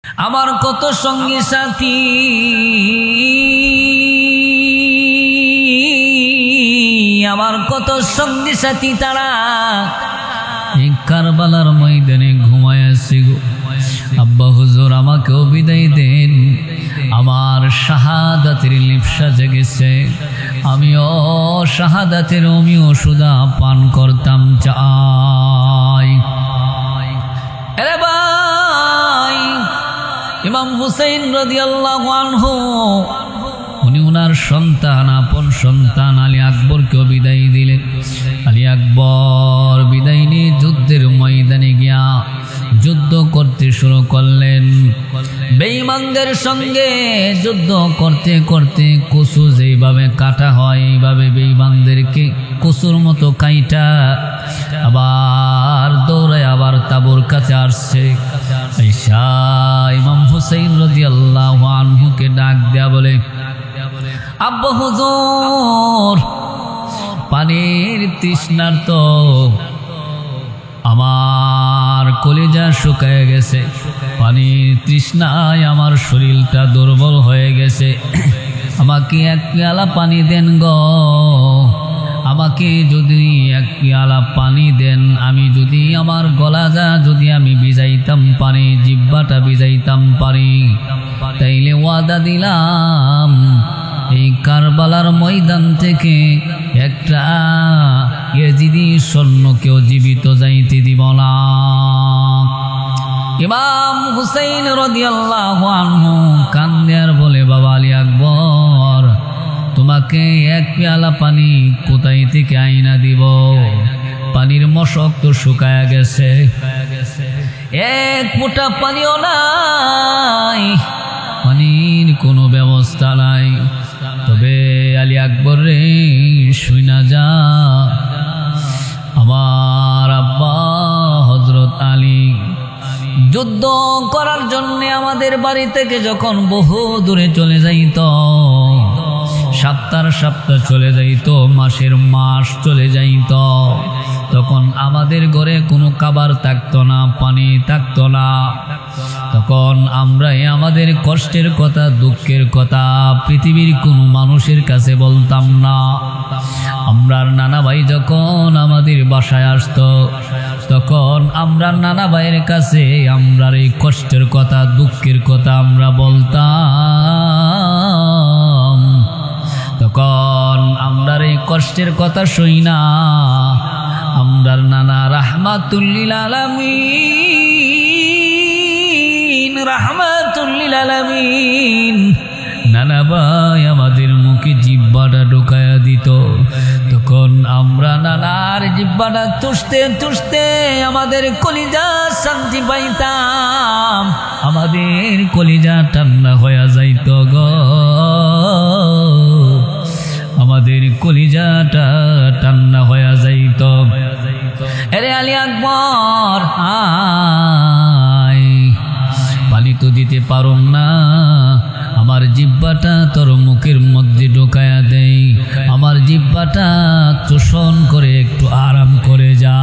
আমার কত সঙ্গী সাথী আমার কত সঙ্গী সাথী তারা এই কারবালার ময়দানে ঘুমায় আছে গো। আব্বা হুজুর আমাকেও বিদায় দেন, আমার শাহাদাতের লিপ্সা জেগেছে, আমিও শাহাদাতের অমিও সুদা পান করতাম চাই। আরে ভাই, ইমাম হুসাইন রাদিয়াল্লাহু আনহু উনি ওনার সন্তান, আপন সন্তান আলী আকবরকেও বিদায় দিলেন। আলী আকবর বিদায় নিয়ে যুদ্ধের ময়দানে গিয়া যুদ্ধ করতে শুরু করলেন। বেঈমানদের সঙ্গে যুদ্ধ করতে করতে কচু যেইভাবে কাটা হয় এইভাবে বেঈমানদেরকে কচুর মতো কাইটা আবার দৌড়ায় আবার তাবুর কাছে আসছে। আয়েশা ইমাম হুসাইন রাদিয়াল্লাহু আনহুকে ডাক দেয়া বলে, আব্বা হুজুর পানির তৃষ্ণার্ত আমার কলিজা শুকায় গেছে, পানির তৃষ্ণায় আমার শরীরটা দুর্বল হয়ে গেছে, আমাকে এক পেয়ালা পানি দেন গো, আমাকে যদি এক পেয়ালা পানি দেন, আমি যদি আমার গলা যদি আমি ভিজাইতাম পারি, জিহ্বাটা ভিজাইতাম পারি, তাইলে ওয়াদা দিলাম এই কারবালার ময়দান থেকে একটা ইয়েজিদি সৈন্যকেও জীবিত যাইতে দিব না। ইমাম হুসাইন রাদিয়াল্লাহু আনহু কান্দে আর বলে, বাবা আলী আকবর তোমাকে এক পেয়ালা পানি কোথায় থেকে আইনা দিব, পানির মশক তো শুকায়া গেছে, এক ফোঁটা পানিও নাই, পানির কোনো ব্যবস্থা নাই। তবে আলী আকবর রে শুইনা যা, আমার আব্বা হযরত আলী যুদ্ধ করার জন্য আমাদের বাড়ি থেকে যখন বহু দূরে চলে যাইত, সপ্তাহ সপ্তাহ চলে যাইত, মাসের মাস চলে যাইত, তখন আমাদের ঘরে কোনো খাবার থাকতো না, পানি থাকতো না। তখন আমরা আমাদের কষ্টের কথা, দুঃখের কথা পৃথিবীর কোনো মানুষের কাছে বলতাম না। আমরার নানা ভাই যখন আমাদের বাসায় আসতো, তখন আমরা নানা ভাইয়ের কাছে আমরার এই কষ্টের কথা, দুঃখের কথা আমরা বলতাম। তখন আমরার এই কষ্টের কথা শুই না আমরার নানা রাহমাতুল লিল আলামিন, রাহমাতুল লিল আলামিন নানা ভাই আমাদের মুখে জিহ্বাটা ঢোকায়া দিত। তখন আমরা নানার জিহ্বাটা তুষতে তুষতে আমাদের কলিজা শান্তি পাইতাম, আমাদের কলিজা ঠান্ডা হয়ে যাইত গো, আমাদের কলিজাটা ঠান্ডা হয়ে যাইত। আরে আলী আকবর আয়, পানি তো দিতে পারুম না, আমার জিহ্বাটা তোর মুখের মধ্যে ঢোকায়া দেই, আমার জিহ্বাটা চোষণ করে একটু আরাম করে যা।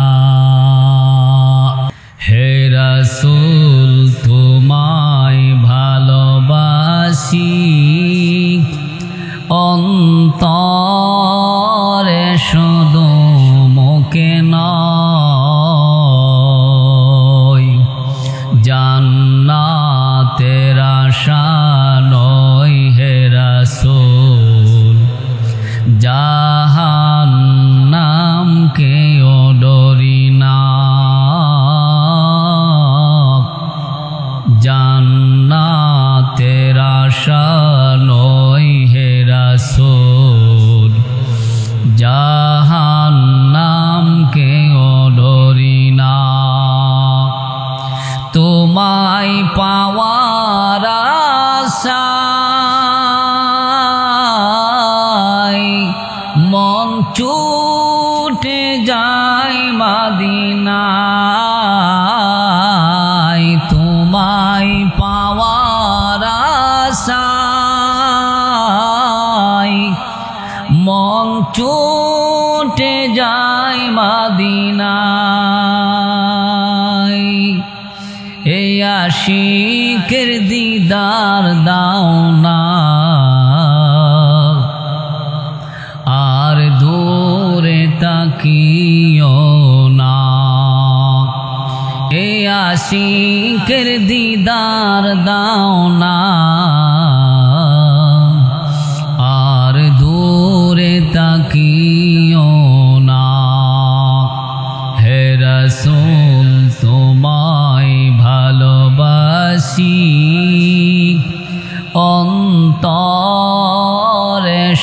হে রাসূল তোমায় ভালোবাসি, অন্তরে শুধু মুখে নয়, জান্নাতের আশা নয় হে রাসূল, জাহান্নামকেও ডরি না, জান্নাতের আশা নয় হে রাসূল, জাহান্নামকেও ডরি না। তোমায় পাওয়ার আশায় মন ছুটে যায় মদিনায়, তোমায় পাওয়ার আশায় মন ছুটে যায় মদিনায়, এই আশিক আশিকের দিদার দাও না, আর দূরে তাকিও না। এ আশিকের দিদার দাও না, আর দূরে তাকিও না। হে রাসূল তোমায় ভালোবাসি, অন্তরে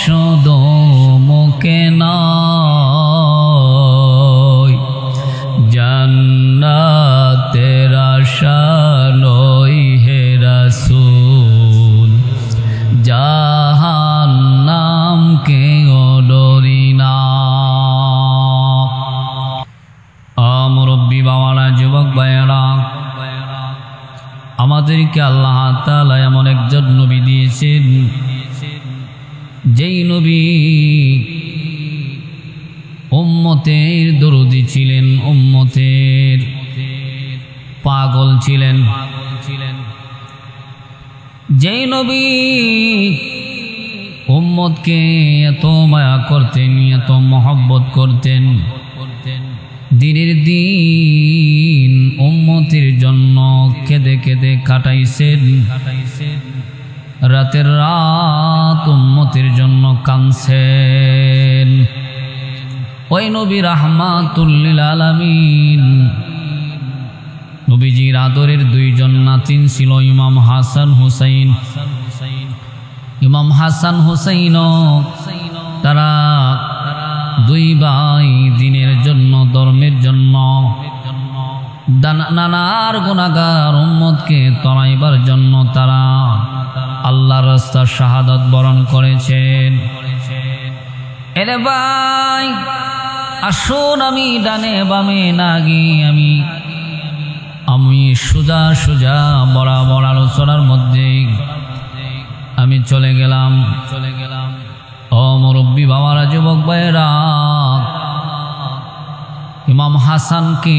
শুধু মুখে নয়। জান্নাতের আশা লই হে রাসূল, জাহান্নামকে ডরি না। মুরব্বী বাবারা, যুবক ভাইয়েরা, আমাদেরকে আল্লাহ তাআলা এমন একজন নবী দিয়েছেন, যেই নবী উম্মতের দরদি ছিলেন, উম্মতের পাগল ছিলেন। যেই নবী উম্মতকে এত মায়া করতেন, এত মহব্বত করতেন, দিনের দিন উম্মতের জন্য কেঁদে কেঁদে কাটাইছেন, রাতের রাত উম্মতের জন্য কাঁদছেন। ওই নবী রাহমাতুল লিল আলামিন, নবীজির আদরের দুইজন নাতিন ছিল, ইমাম হাসান হুসাইন। ইমাম হাসান হুসাইন তারা দুই ভাই দিনের জন্য, ধর্মের জন্য, নানার গুনাহগার উম্মতকে তরাইবার জন্য তারা আল্লাহর রাস্তায় শাহাদাত বরণ করেছেন। এরে ভাই, আসুন আমি ডানে বামে না গিয়ে আমি সোজা সোজা বরাবর আলোচনার মধ্যে আমি চলে গেলাম। ও মুরব্বী বাবারা, যুবক ভাইয়েরা, ইমাম হাসানকে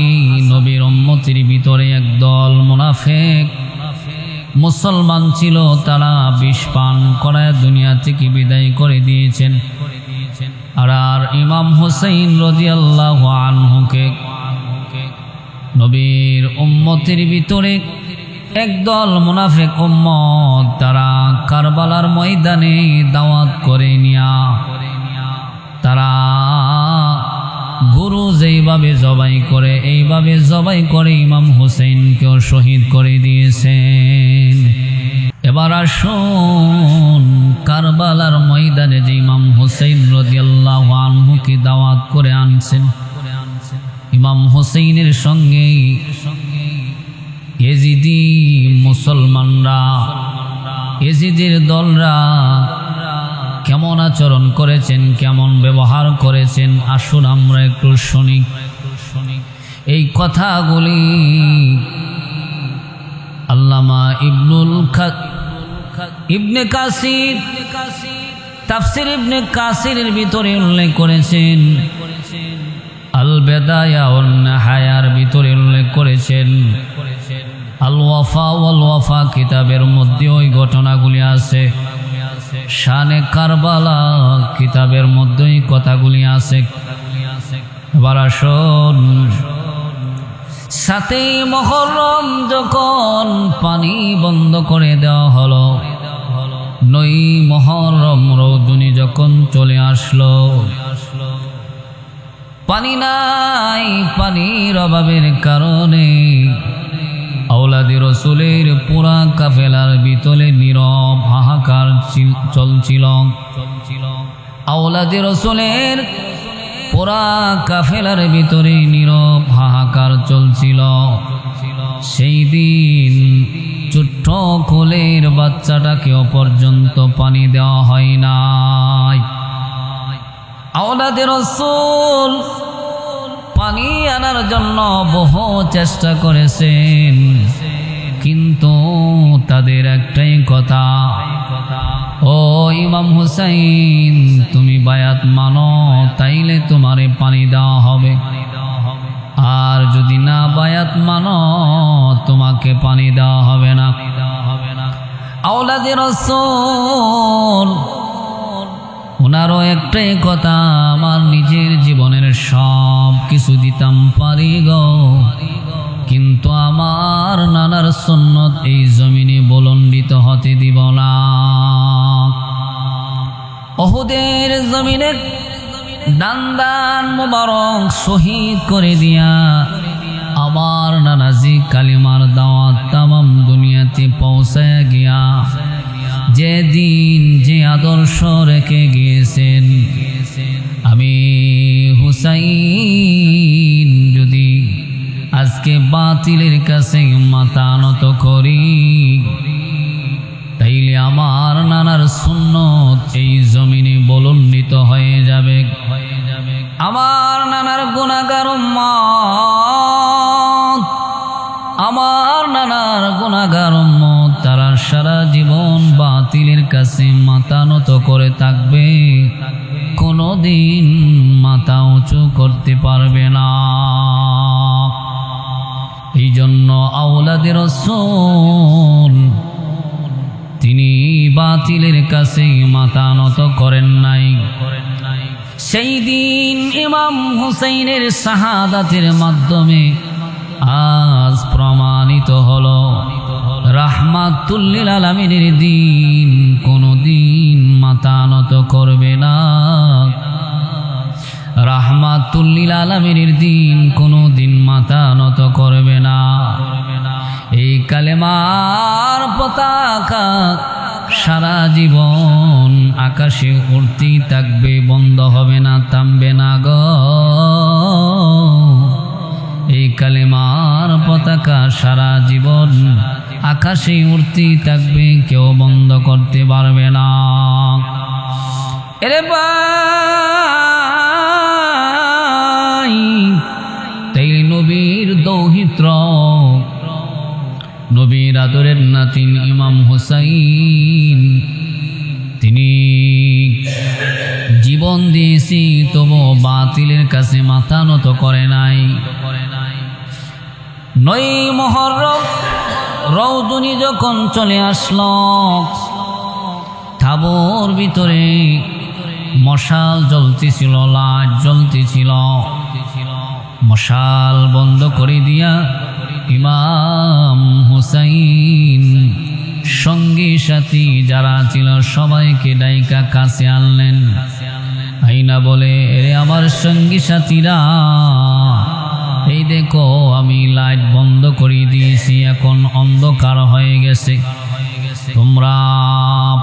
নবীর উম্মতের ভিতরে একদল মুনাফিক মুসলমান ছিল, তারা বিষ পান করায় দুনিয়া থেকে বিদায় করে দিয়েছেন। আর ইমাম হুসাইন রাদিয়াল্লাহু আনহুকে নবীর উম্মতের ভিতরে একদল মুনাফিক উম্মত তারা কারবালার ময়দানে দাওয়াত করে নিয়া তারা গুরু যেইভাবে জবাই করে এইভাবে জবাই করে ইমাম হুসাইনকেও শহীদ করে দিয়েছেন। এবার আসুন, কারবালার ময়দানে যে ইমাম হুসাইন রাদিয়াল্লাহু আনহুকে দাওয়াত করে আনছেন, ইমাম হুসাইনের সঙ্গে ইয়েজিদি মুসলমানরা, ইয়েজিদের দলরা কেমন আচরণ করেছেন, কেমন ব্যবহার করেছেন, আসুন আমরা একটু শুনি। এই কথাগুলি আল্লামা ইবনে কাসির তাফসির ইবনে কাসিরের ভিতরে উল্লেখ করেছেন, আল বেদায়া ওয়ান নিহায়ার ভিতরে উল্লেখ করেছেন, আল ওয়াফা ওয়াল ওয়াফা কিতাবের মধ্যে ওই ঘটনাগুলি আছে, শানে কারবালা কিতাবের মধ্যে ওই কথাগুলি আছে। এবার আসুন, ৭ই মুহররম যখন পানি বন্ধ করে দেওয়া হলো, ৯ই মুহররম রৌদ্রী যখন চলে আসলো, পানি নাই, পানির অভাবের কারণে আওলাদে রসুলের পুরা কাফেলার ভিতরে নীরব হাহাকার চলছিল। আওলাদে রসুলের পুরা কাফেলার ভিতরে নীরব হাহাকার চলছিল। সেই দিন ছোট্ট কোলের বাচ্চাটাকেও পর্যন্ত পানি দেওয়া হয় নাই। আওলাদে রসুল পানি আনার জন্য বহু চেষ্টা করেছেন, কিন্তু তাদের একটাই কথা, ও ইমাম হুসাইন তুমি বায়াত মানো, তাইলে তোমারে পানি দেওয়া হবে, আর যদি না বায়াত মানো তোমাকে পানি দেওয়া হবে না। আওলাদে রাসূল ওনারও একটাই কথা, আমার নিজের জীবনের সব কিছু দিতাম পারি গো, কিন্তু আমার নানার সুন্নত এই জমিনে বুলন্দিত হতে দিব না। উহুদের জমিনে দান মুবারক শহীদ করে দিয়া আমার নানাজি কালিমার দাওয়াত তামাম দুনিয়াতে পৌঁছায় গিয়া যে দিন যে আদর্শ রেখে গিয়েছেন, আমি হুসাইন যদি আজকে বাতিলের কাছে মাথা নত করি, তাইলে আমার নানার সুন্নত এই জমিনে বুলন্দিত হয়ে যাবে। আমার নানার গুনাহগার উম্মত, আমার নানার গুনাহগার উম্মত, তারা সারা জীবন বাতিলের কাছে মাথা নত করে থাকবে, কোনোদিন মাথা উঁচু করতে পারবে না। এই জন্য আওলাদে রাসূল তিনি বাতিলের কাছে মাথা নত করেন নাই। সেই দিন ইমাম হুসাইনের শাহাদাতের মাধ্যমে আজ প্রমাণিত হলো রাহমাতুল লিল আলামিনের দিন কোনদিন মাথা নত করবে না। রাহমাতুল লিল আলামিনের দিন কোনদিন মাথা নত করবে না। এই কালেমার পতাকা সারা জীবন আকাশে উড়তেই থাকবে, বন্ধ হবে না, থামবে না গো। এই কালেমার পতাকা সারা জীবন আকাশে উড়তেই থাকবে, কেউ বন্ধ করতে পারবে না। এরে ভাই, তাই নবীর দৌহিত্র, নবীর আদরের নাতিন ইমাম হুসাইন, তিনি জীবন দিয়েছি তবু বাতিলের কাছে মাথা নত করে নাই। 9 মুহররম রওদুনি যখন চলে আসলো, তাবুর ভিতরে মশাল জ্বলতেছিল, লাইট জ্বলতেছিল, মশাল বন্ধ করে দিয়া ইমাম হুসাইন সঙ্গী সাথী যারা ছিল সবাইকে ডাইকা কাছে আনলেন। আইনা বলে, এরে আমার সঙ্গী সাথীরা, এই দেখো আমি লাইট বন্ধ করে দিয়েছি, এখন অন্ধকার হয়ে গেছে, তোমরা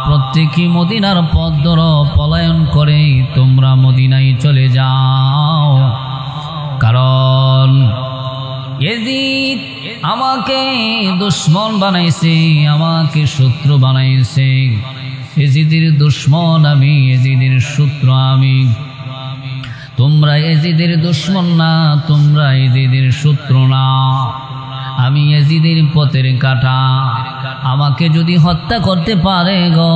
প্রত্যেকই মদিনার পথ ধরো, পলায়ন করে তোমরা মদিনায় চলে যাও, কারণ ইয়াজিদ আমাকে দুশ্মন বানাইছে, আমাকে শত্রু বানাইছে। ইয়াজিদের দুশ্মন আমি, ইয়াজিদের শত্রু আমি। তোমরা ইয়াজিদের দুশ্মন না, তোমরা ইয়াজিদের শত্রু না, আমি ইয়াজিদের পথের কাঁটা। আমাকে যদি হত্যা করতে পারে গো,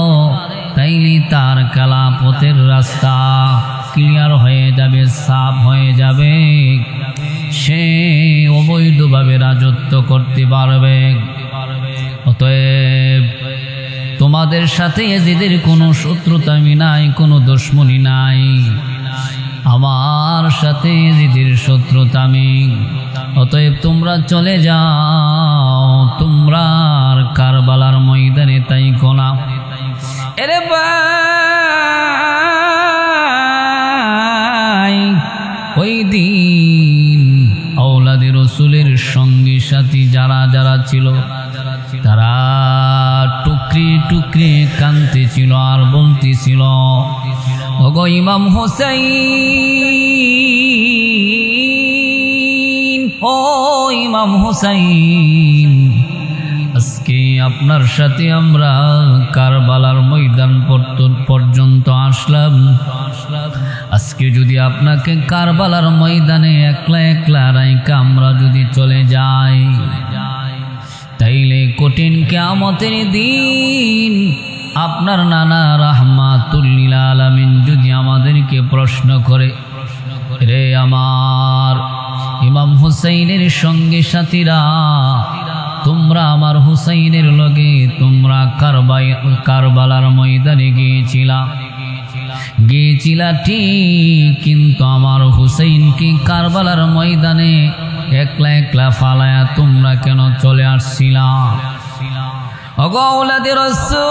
তাইলে তার কালা পথের রাস্তা ক্লিয়ার হয়ে যাবে, সাফ হয়ে যাবে, সে অবৈধভাবে রাজত্ব করতে পারবে। অতএব তোমাদের সাথে ইয়াজিদের কোনো শত্রুতামি নাই, কোনো দুশমনি নাই, আমার সাথে ইয়াজিদের শত্রুতামি। অতএব তোমরা চলে যাও, তোমরা আর কারবালার ময়দানে তাই কোনা। এরে ভাই, ওই দিন আওলাদে রাসূলের সঙ্গী সাথী যারা যারা ছিল, তারা টুকরি টুকরি কাঁদতেছিল আর বলতেছিল, ওগো ইমাম হুসাইন, ও ইমাম হুসাইন, আজকে আপনার সাথে আমরা কারবালার ময়দান পর্যন্ত আসলাম। আজকে যদি আপনাকে কারবালার ময়দানে একলা একলা রাইকা আমরা যদি চলে যাই, তাইলে কঠিন কিয়ামতের দিন আপনার নানা রাহমাতুল লিল আলামিন যদি আমাদেরকে প্রশ্ন করে, রে আমার ইমাম হুসাইনের সঙ্গে সাথীরা, তোমরা আমার হুসাইনের লগে তোমরা কারবালার ময়দানে গিয়েছিলা ঠিক, কিন্তু আমার হুসাইনকে কারবালার ময়দানে একলা একলা ফালায়া তোমরা কেন চলে আসছিলা? ওগো আওলাদে রাসূল,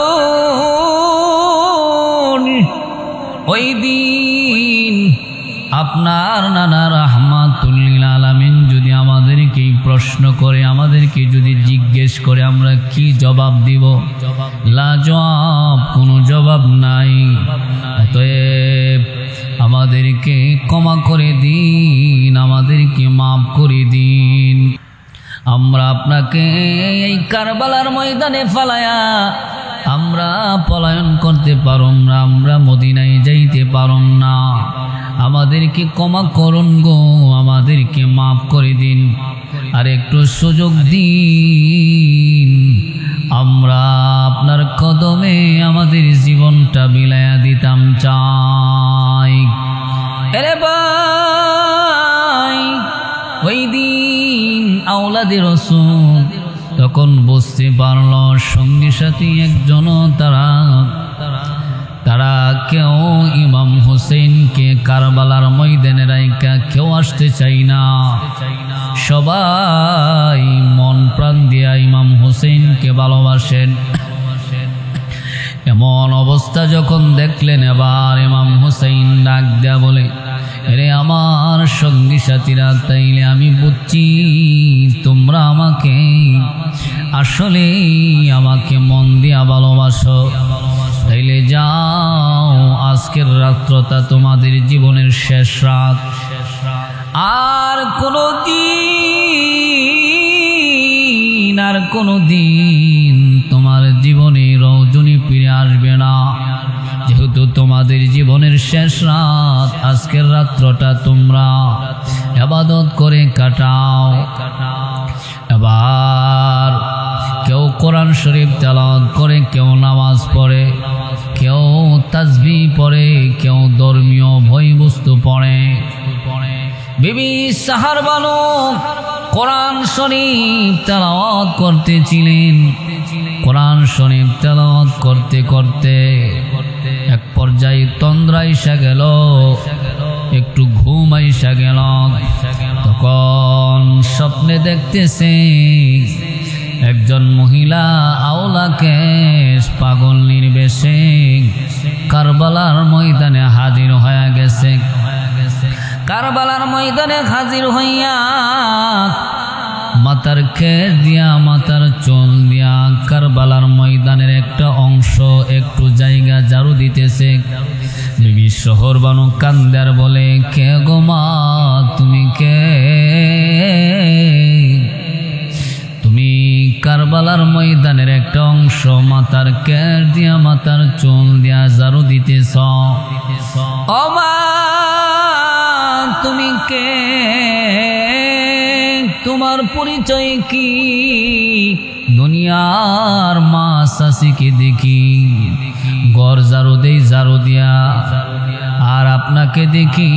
ওই দিন আপনার নানা রাহমাতুল লিল আলামিন যদি আমাদেরকে প্রশ্ন করে, আমাদেরকে যদি জিজ্ঞেস করে, আমরা কি জবাব দিব? লাজবাব, কোনো জবাব নাই। অতএব আমাদেরকে ক্ষমা করে দিন, আমাদেরকে মাফ করে দিন। আমরা আপনাকে এই কারবালার ময়দানে ফালায়া আমরা পলায়ন করতে পারুম না, আমরা মদিনায় যাইতে পারুম না। আমাদেরকে ক্ষমা করুন গো, আমাদেরকে মাফ করে দিন, আর একটু সুযোগ দিন। আমরা আপনার কদমে আমাদের জীবনটা বিলায়া দিতাম চাই। এরে ভাই, ওই দিন আওলাদে রাসূল তখন বুঝতে পারল সঙ্গী সাথী একজনও তারা কেউ ইমাম হুসেইনকে কারবালার ময়দানে রাইখা কেউ আসতে চাই না। সবাই মন প্রাণ দিয়া ইমাম হুসেইনকে ভালোবাসেন। এমন অবস্থা যখন দেখলেন, এবার ইমাম হুসেইন ডাক দেয়া বলে, এরে আমার সঙ্গী সাথীরা, তাইলে আমি বুঝছি তোমরা আমাকে আসলে আমাকে মন দিয়া ভালোবাসো। তাইলে যাও, আজকের রাত্রটা তোমাদের জীবনের শেষ রাত। আর কোনো দিন তোমার জীবনে রজনী ফিরে আসবে না। যেহেতু তোমাদের জীবনের শেষ রাত, আজকের রাত্রটা তোমরা ইবাদত করে কাটাও। এবার কেউ কোরআন শরীফ তেলাওয়াত করে, কেউ নামাজ পড়ে, কেউ তাসবিহ পড়ে, কেউ ধর্মীয় বস্তু পড়ে। বিবি সাহার বানু কোরআন শরীফ তেলাওয়াত করতেছিলেন। কোরআন শরীফ তেলাওয়াত করতে করতে এক পর্যায়ে তন্দ্রা আইসা গেল, একটু ঘুম আইসা গেল। তখন স্বপ্নে দেখতেছে একজন মহিলা আওলাকে পাগল নির্বেশে কারবালার ময়দানে হাজির হয়ে গেছে। কারবালার ময়দানে হাজির হইয়া মাথার খের দিয়া, মাথার চুল দিয়া কারবালার ময়দানের একটা অংশ, একটু জায়গা ঝাড়ু দিতেছে। বিবি শহর বানু কান্দার বলে, কে গো মা, তুমি কে? তুমি কারবালার ময়দানের একটা অংশ মাথার খের দিয়া, মাথার চুল দিয়া ঝাড়ু দিতেছ। ও মা, তুমি কে? তোমার পরিচয় কি? দুনিয়ার মা শাশিকে দেখি ঘর ঝাড়ু দেই, ঝাড়ু দিয়া, আর আপনাকে দেখি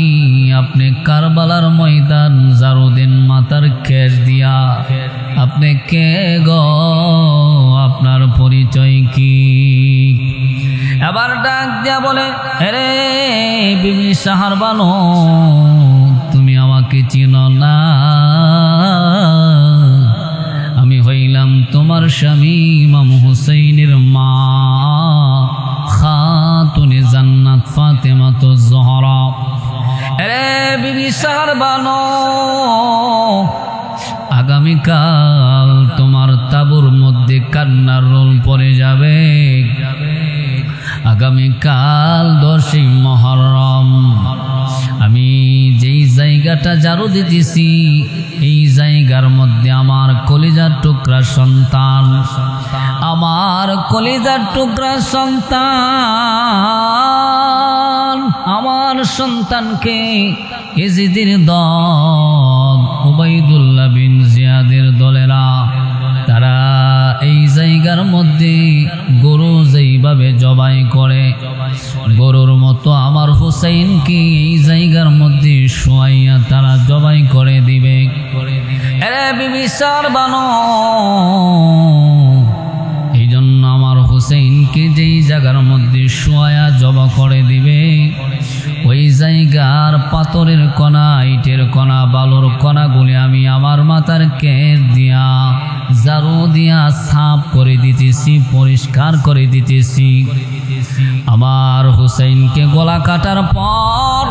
আপনি কারবালার ময়দান ঝাড়ু দেন মাথার খের দিয়া। আপনি কে গো? আপনার পরিচয় কি? এবার ডাক দিয়া বলে, আরে বিবি সাহার বানু, তুমি আমাকে চিনো না? আমি হইলাম তোমার স্বামী ইমাম হুসাইনের মা, খাতুনে জান্নাত ফাতেমাতুজ জোহরা। আরে বিবি সাহার বানু, আগামীকাল তোমার তাবুর মধ্যে কান্নার রোল পড়ে যাবে। আগামীকাল 10ই মুহররম আমি যেই জায়গাটা ঝাড়ু দিতেছি, এই জায়গার মধ্যে আমার কলিজার টুকরা সন্তান, আমার কলিজার টুকরা সন্তান, আমার সন্তানকে ইজিদির দল, উবাইদুল্লাহ বিন জিয়াদের দলেরা, তারা এই জায়গার মধ্যে গরু যেইভাবে জবাই করে, গরুর মতো আমার হুসাইনকে এই জায়গার মধ্যে শোয়াইয়া তারা জবাই করে দিবে। এই জন্য আমার হুসাইন হুসাইনকে যেই জায়গার মধ্যে শোয়া জবা করে দিবে, ওই জায়গার পাথরের কণা, ইটের কণা, বালুর কণাগুলি আমি আমার মাথার কেশ দিয়া, ঝাড়ু দিয়া সাফ করে দিতেছি, পরিষ্কার করে দিতেছি। আমার হুসাইনকে গলা কাটার পর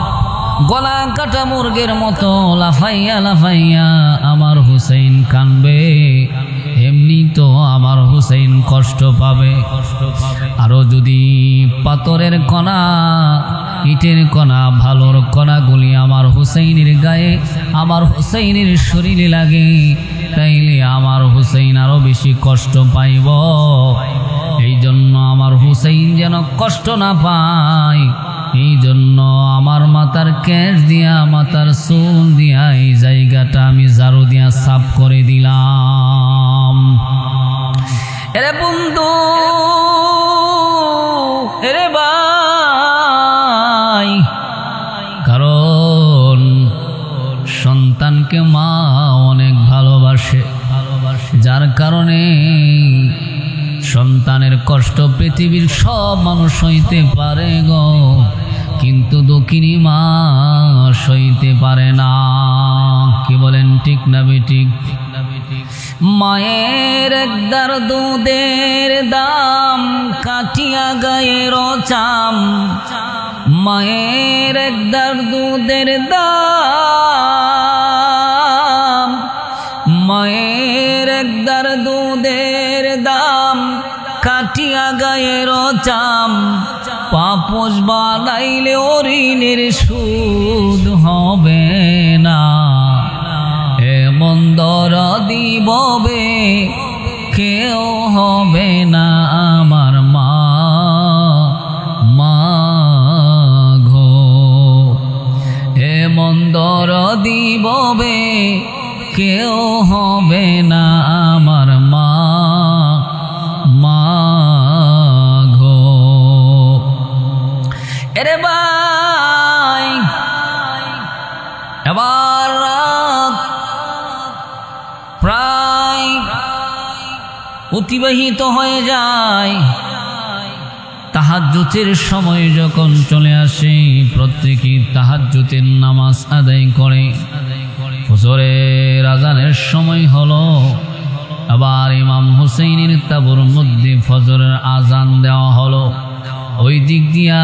গলা কাটা মুরগের মতো লাফাইয়া লাফাইয়া আমার হুসাইন কানবে, এমনি তো আমার হুসাইন কষ্ট পাবে। আরো যদি পাথরের কণা, ইটের কণা, ভালোর কণাগুলি আমার হুসাইনের গায়ে, আমার হুসাইনের শরীরে লাগে, তাইলে আমার হুসাইন আরো বেশি কষ্ট পাইব। এই জন্য আমার হুসাইন যেন কষ্ট না পায়, এই জন্য আমার মাথার কেশ দিয়া, মাথার চুল দিয়া এই জায়গাটা আমি ঝাড়ু দিয়া সাফ করে দিলাম। এরে বন্ধু, এরে ভাই, কারণ সন্তানকে মা অনেক ভালোবাসে, যার কারণে সন্তানের কষ্ট পৃথিবীর সব মানুষ সইতে পারে গো, কিন্তু দক্ষিণী মা সইতে পারে না। কি বলেন, ঠিক না বেঠিক? মায়ের একদার দুধের দাম কাটিয়া গায়ের চাম, মায়ের একদার দুধের দাম, মায়ের একদার দুধের দাম কাটিয়া গায়ের চাম, পাপোশ বানাইলে ঋণের সুদ হবে না। এমন দরদি ববে কেউ হবে না আমার মা, মা গো। এমন দরদি ববে কেউ হবে না আমার মা, মা গো। এরে ভাই, এবার রাত প্রায় অতিবাহিত হয়ে যায়। তাহাজ্জুদের সময় যখন চলে আসে, প্রত্যেকেই তাহাজ্জুদের নামাজ আদায় করে। ফজরের আজানের সময় হলো, আবার ইমাম হুসাইনের তাবুর মধ্যে ফজরের আজান দেওয়া হলো। ওই দিক দিয়া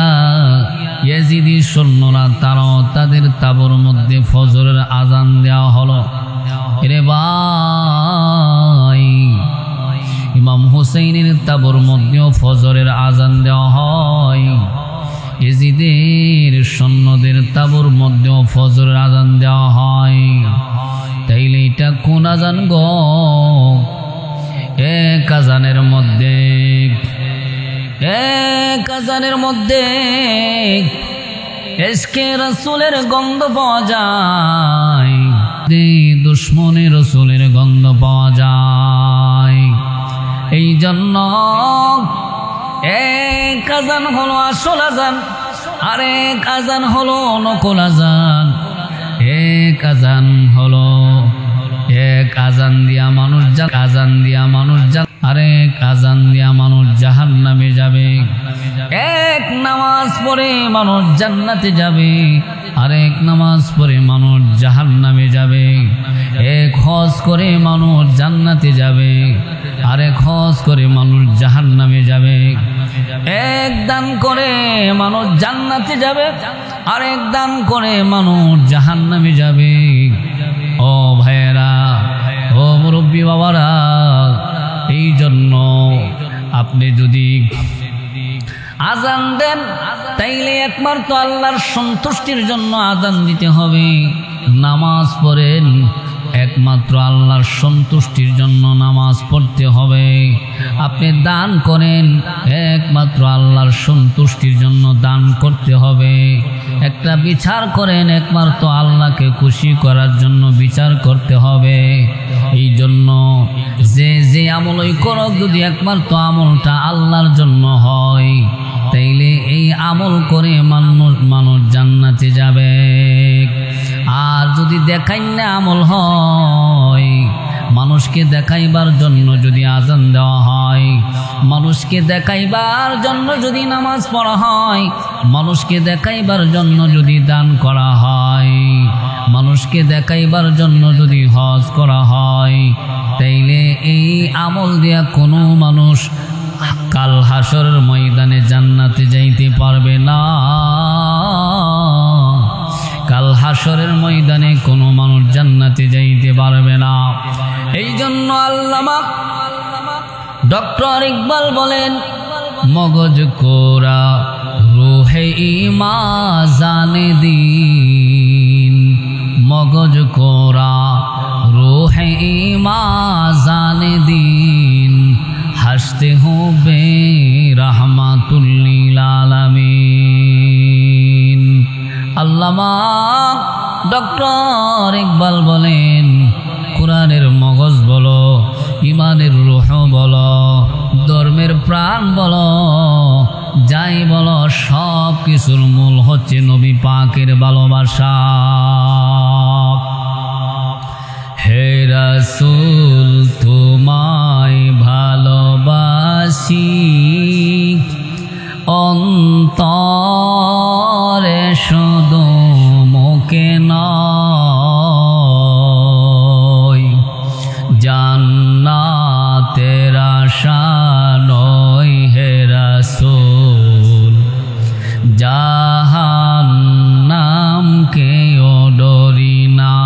ইয়াজিদি সৈন্যরা তারাও তাদের তাবুর মধ্যে ফজরের আজান দেওয়া হলো। এরে ভাই, ইমাম হুসাইনের তাবুর মধ্যেও ফজরের আজান দেওয়া হয়, ইয়াজিদের সৈন্যদের তাবুর মধ্যেও ফজরের আজান দেওয়া হয়। তাইলে এটা কোন আজান গো? এক আজানের মধ্যে, এক আজানের মধ্যে ইশকে রাসূলের গন্ধ পাওয়া যায়, দুশমনে রাসূলের গন্ধ পাওয়া যায়। এই জন্য এক আজান হলো আসল আজান, আর এক আজান হলো নকল আজান। এক আজান হলো, এক আজান দিয়া মানুষ আজান দিয়া মানুষ আরেক আজান দিয়া মানুষ জাহান্নামে যাবে। এক নামাজ পড়ে মানুষ জান্নাতে যাবে, আরেক নামাজ পড়ে মানুষ জাহান্নামে যাবে। এক হজ করে মানুষ জান্নাতে যাবে, আরেক হজ করে মানুষ জাহান্নামে যাবে। এক দান করে মানুষ জান্নাতে যাবে, আরেক দান করে মানুষ জাহান্নামে যাবে। ও ভাইয়েরা, ও মুরব্বী বাবারা, এই জন্য আপনি যদি আজান দেন, তাইলে একমাত্র আল্লাহর সন্তুষ্টির জন্য আজান দিতে হবে। নামাজ পড়েন, একমাত্র আল্লাহর সন্তুষ্টির জন্য নামাজ পড়তে হবে। আপনি দান করেন, একমাত্র আল্লাহর সন্তুষ্টির জন্য দান করতে হবে। একটা বিচার করেন, একমাত্র আল্লাহকে খুশি করার জন্য বিচার করতে হবে। এই জন্য যে আমলই করো, যদি একমাত্র আমলটা আল্লাহর জন্য হয়, তাইলে এই আমল করে মানুষ জান্নাতে যাবে। আর যদি দেখাই না আমল হয়, মানুষকে দেখাইবার জন্য যদি আজান দেওয়া হয়, মানুষকে দেখাইবার জন্য যদি নামাজ পড়া হয়, মানুষকে দেখাইবার জন্য যদি দান করা হয়, মানুষকে দেখাইবার জন্য যদি হজ করা হয়, তাইলে এই আমল দিয়া কোনো মানুষ কাল হাসরের ময়দানে জান্নাতে যাইতে পারবে না। কাল হাসরের ময়দানে কোনো মানুষ জান্নাতে যাইতে পারবে না। এই জন্য আল্লামা ডক্টর ইকবাল বলেন, মগজ কোরা রুহে ইমা জানে দিন, মগজ কোরা রুহে ইমা জানে দিন, হাসতে হবে রাহমাতুল্লিল আলামিন। আল্লামা ডক্টর ইকবাল বলেন, কোরআনের মগজ বলো, ইমানের রূহ বলো, ধর্মের প্রাণ বলো, যাই বলো, সব কিছুর মূল হচ্ছে নবী পাকের ভালোবাসা। হে রাসূল তোমায় ভালোবাসি, অন্তরে শুধু মুখে নয়, জান্নাতের আশা নয় হে রাসূল, জাহান্নামকে ডরি না,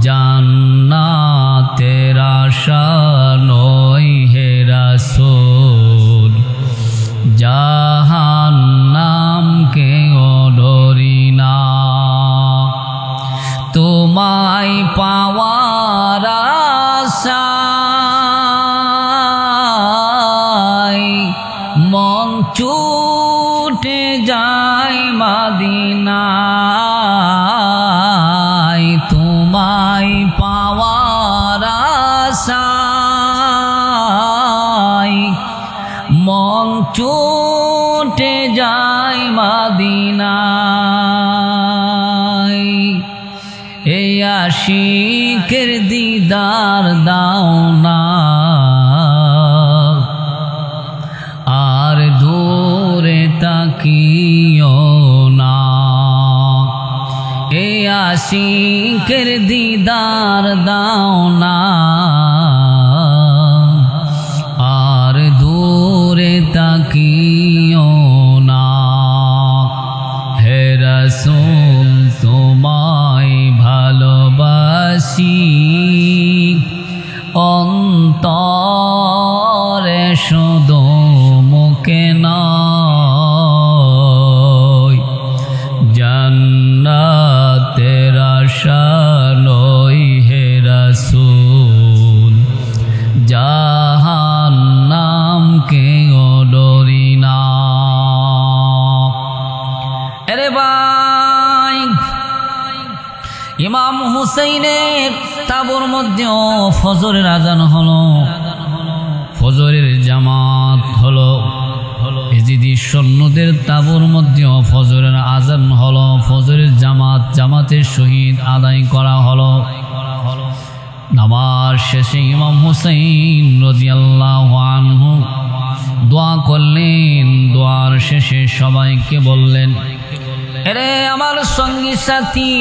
জান্নাতের আশা নয় হে রাসূল, জাহান্নামকে ডরি না। তোমায় পাওয়ার আশায় মন ছুটে যায় মদিনায়, তোমায় পাওয়ার আশায় মন ছুটে যায় মদিনায়। এই আশিকের দিদার দাও না, আর দূরে তাকিও না। এই আশিকের দিদার দাও না, আর দূরে তাকিও না। হে রাসূল তোমায় ভালোবাসি, অন্তরে শুধু মুখে নয়, জান্নাতের আশা নয় হে রাসূল, জাহান্নামকে ডরি না। আরে ভাই, ইমাম হুসাইনের তাবুর মধ্যেও ফজরের আজান হলো, ফজরের জামাত হলো। এজিদি সৈন্যদের তাবুর মধ্যেও ফজরের আজান হলো, ফজরের জামাত জামাতের সহিত আদায় করা হলো। নামাজ শেষে ইমাম হুসাইন রাদিয়াল্লাহু আনহু দোয়া করলেন। দোয়ার শেষে সবাইকে বললেন, আরে আমার সঙ্গী সাথী,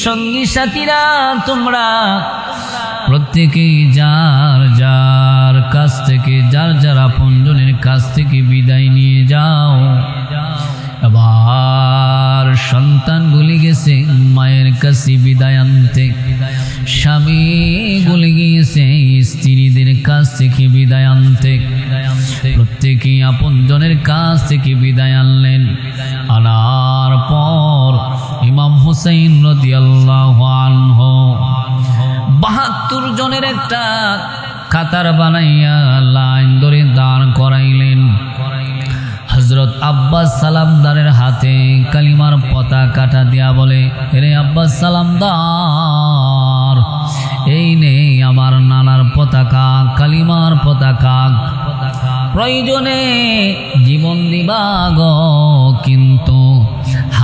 সঙ্গী সাথীরা, তোমরা প্রত্যেকে যার যার কাছ থেকে, যার যার আপনজনের কাছ থেকে বিদায় নিয়ে যাও। আবার সন্তান গুলি গেছে মায়ের কাছে বিদায় আনতে, স্বামী গুলি গিয়েছে স্ত্রীদের কাছ থেকে বিদায় আনতে, প্রত্যেকে আপনজনের কাছ থেকে বিদায় আনলেন। আনার পর ইমাম হুসাইন রাদিয়াল্লাহু আনহু 72 জনের একটা কাতার বানাইয়া লাইন ধরে দাঁড় করাইলেন। হযরত আব্বাস সালামদারের হাতে কালিমার পতাকাটা দিয়া বলে, রে আব্বাস সালামদার, এই নে আমার নানার পতাকা, কালিমার পতাকা। প্রয়োজনে জীবন দিবা গো, কিন্তু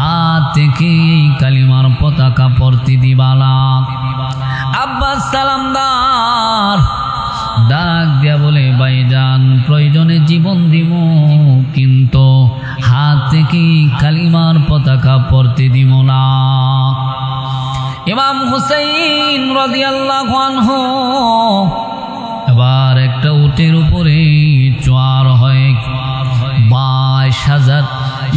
হাত থেকে এই কালিমার পতাকা পড়তে দিবালা। আব্বাস সালামদার ডাক দিয়া বলে, ভাইজান প্রয়োজনে জীবন দিব, কিন্তু হাত থেকে কালিমার পতাকা পড়তে দিব না। ইমাম হুসাইন রাদিয়াল্লাহু আনহু এবার একটা উটের উপরে চড়ার হয় 22,000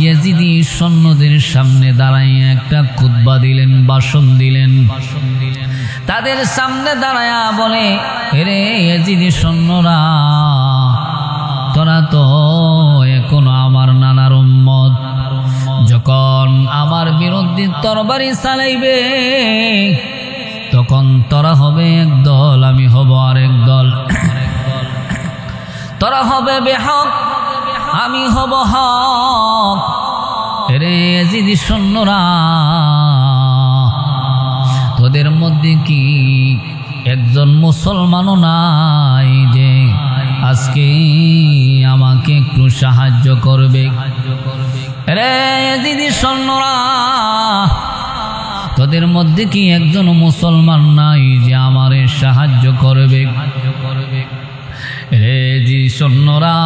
ইয়াজিদি সৈন্যদের সামনে দাঁড়ায় একটা খুতবা দিলেন, ভাষণ দিলেন। তাদের সামনে দাঁড়ায়া বলে, রে ইয়াজিদি সৈন্যরা, তোরা তো এখনো আমার নানার উম্মত, যখন আমার বিরুদ্ধে তরবারি চালাইবে তখন তোরা হবে এক দল, আমি হব আরেক দল। তোরা হবে বেহক, আমি হব হক। রে ইয়াজিদি সৈন্যরা, তোদের মধ্যে কি একজন মুসলমানও নাই যে আজকে আমাকে একটু সাহায্য করবে? রে ইয়াজিদি সৈন্যরা, তোদের মধ্যে কি একজন মুসলমান নাই যে আমারে সাহায্য করবে? রে জি সৈন্যরা,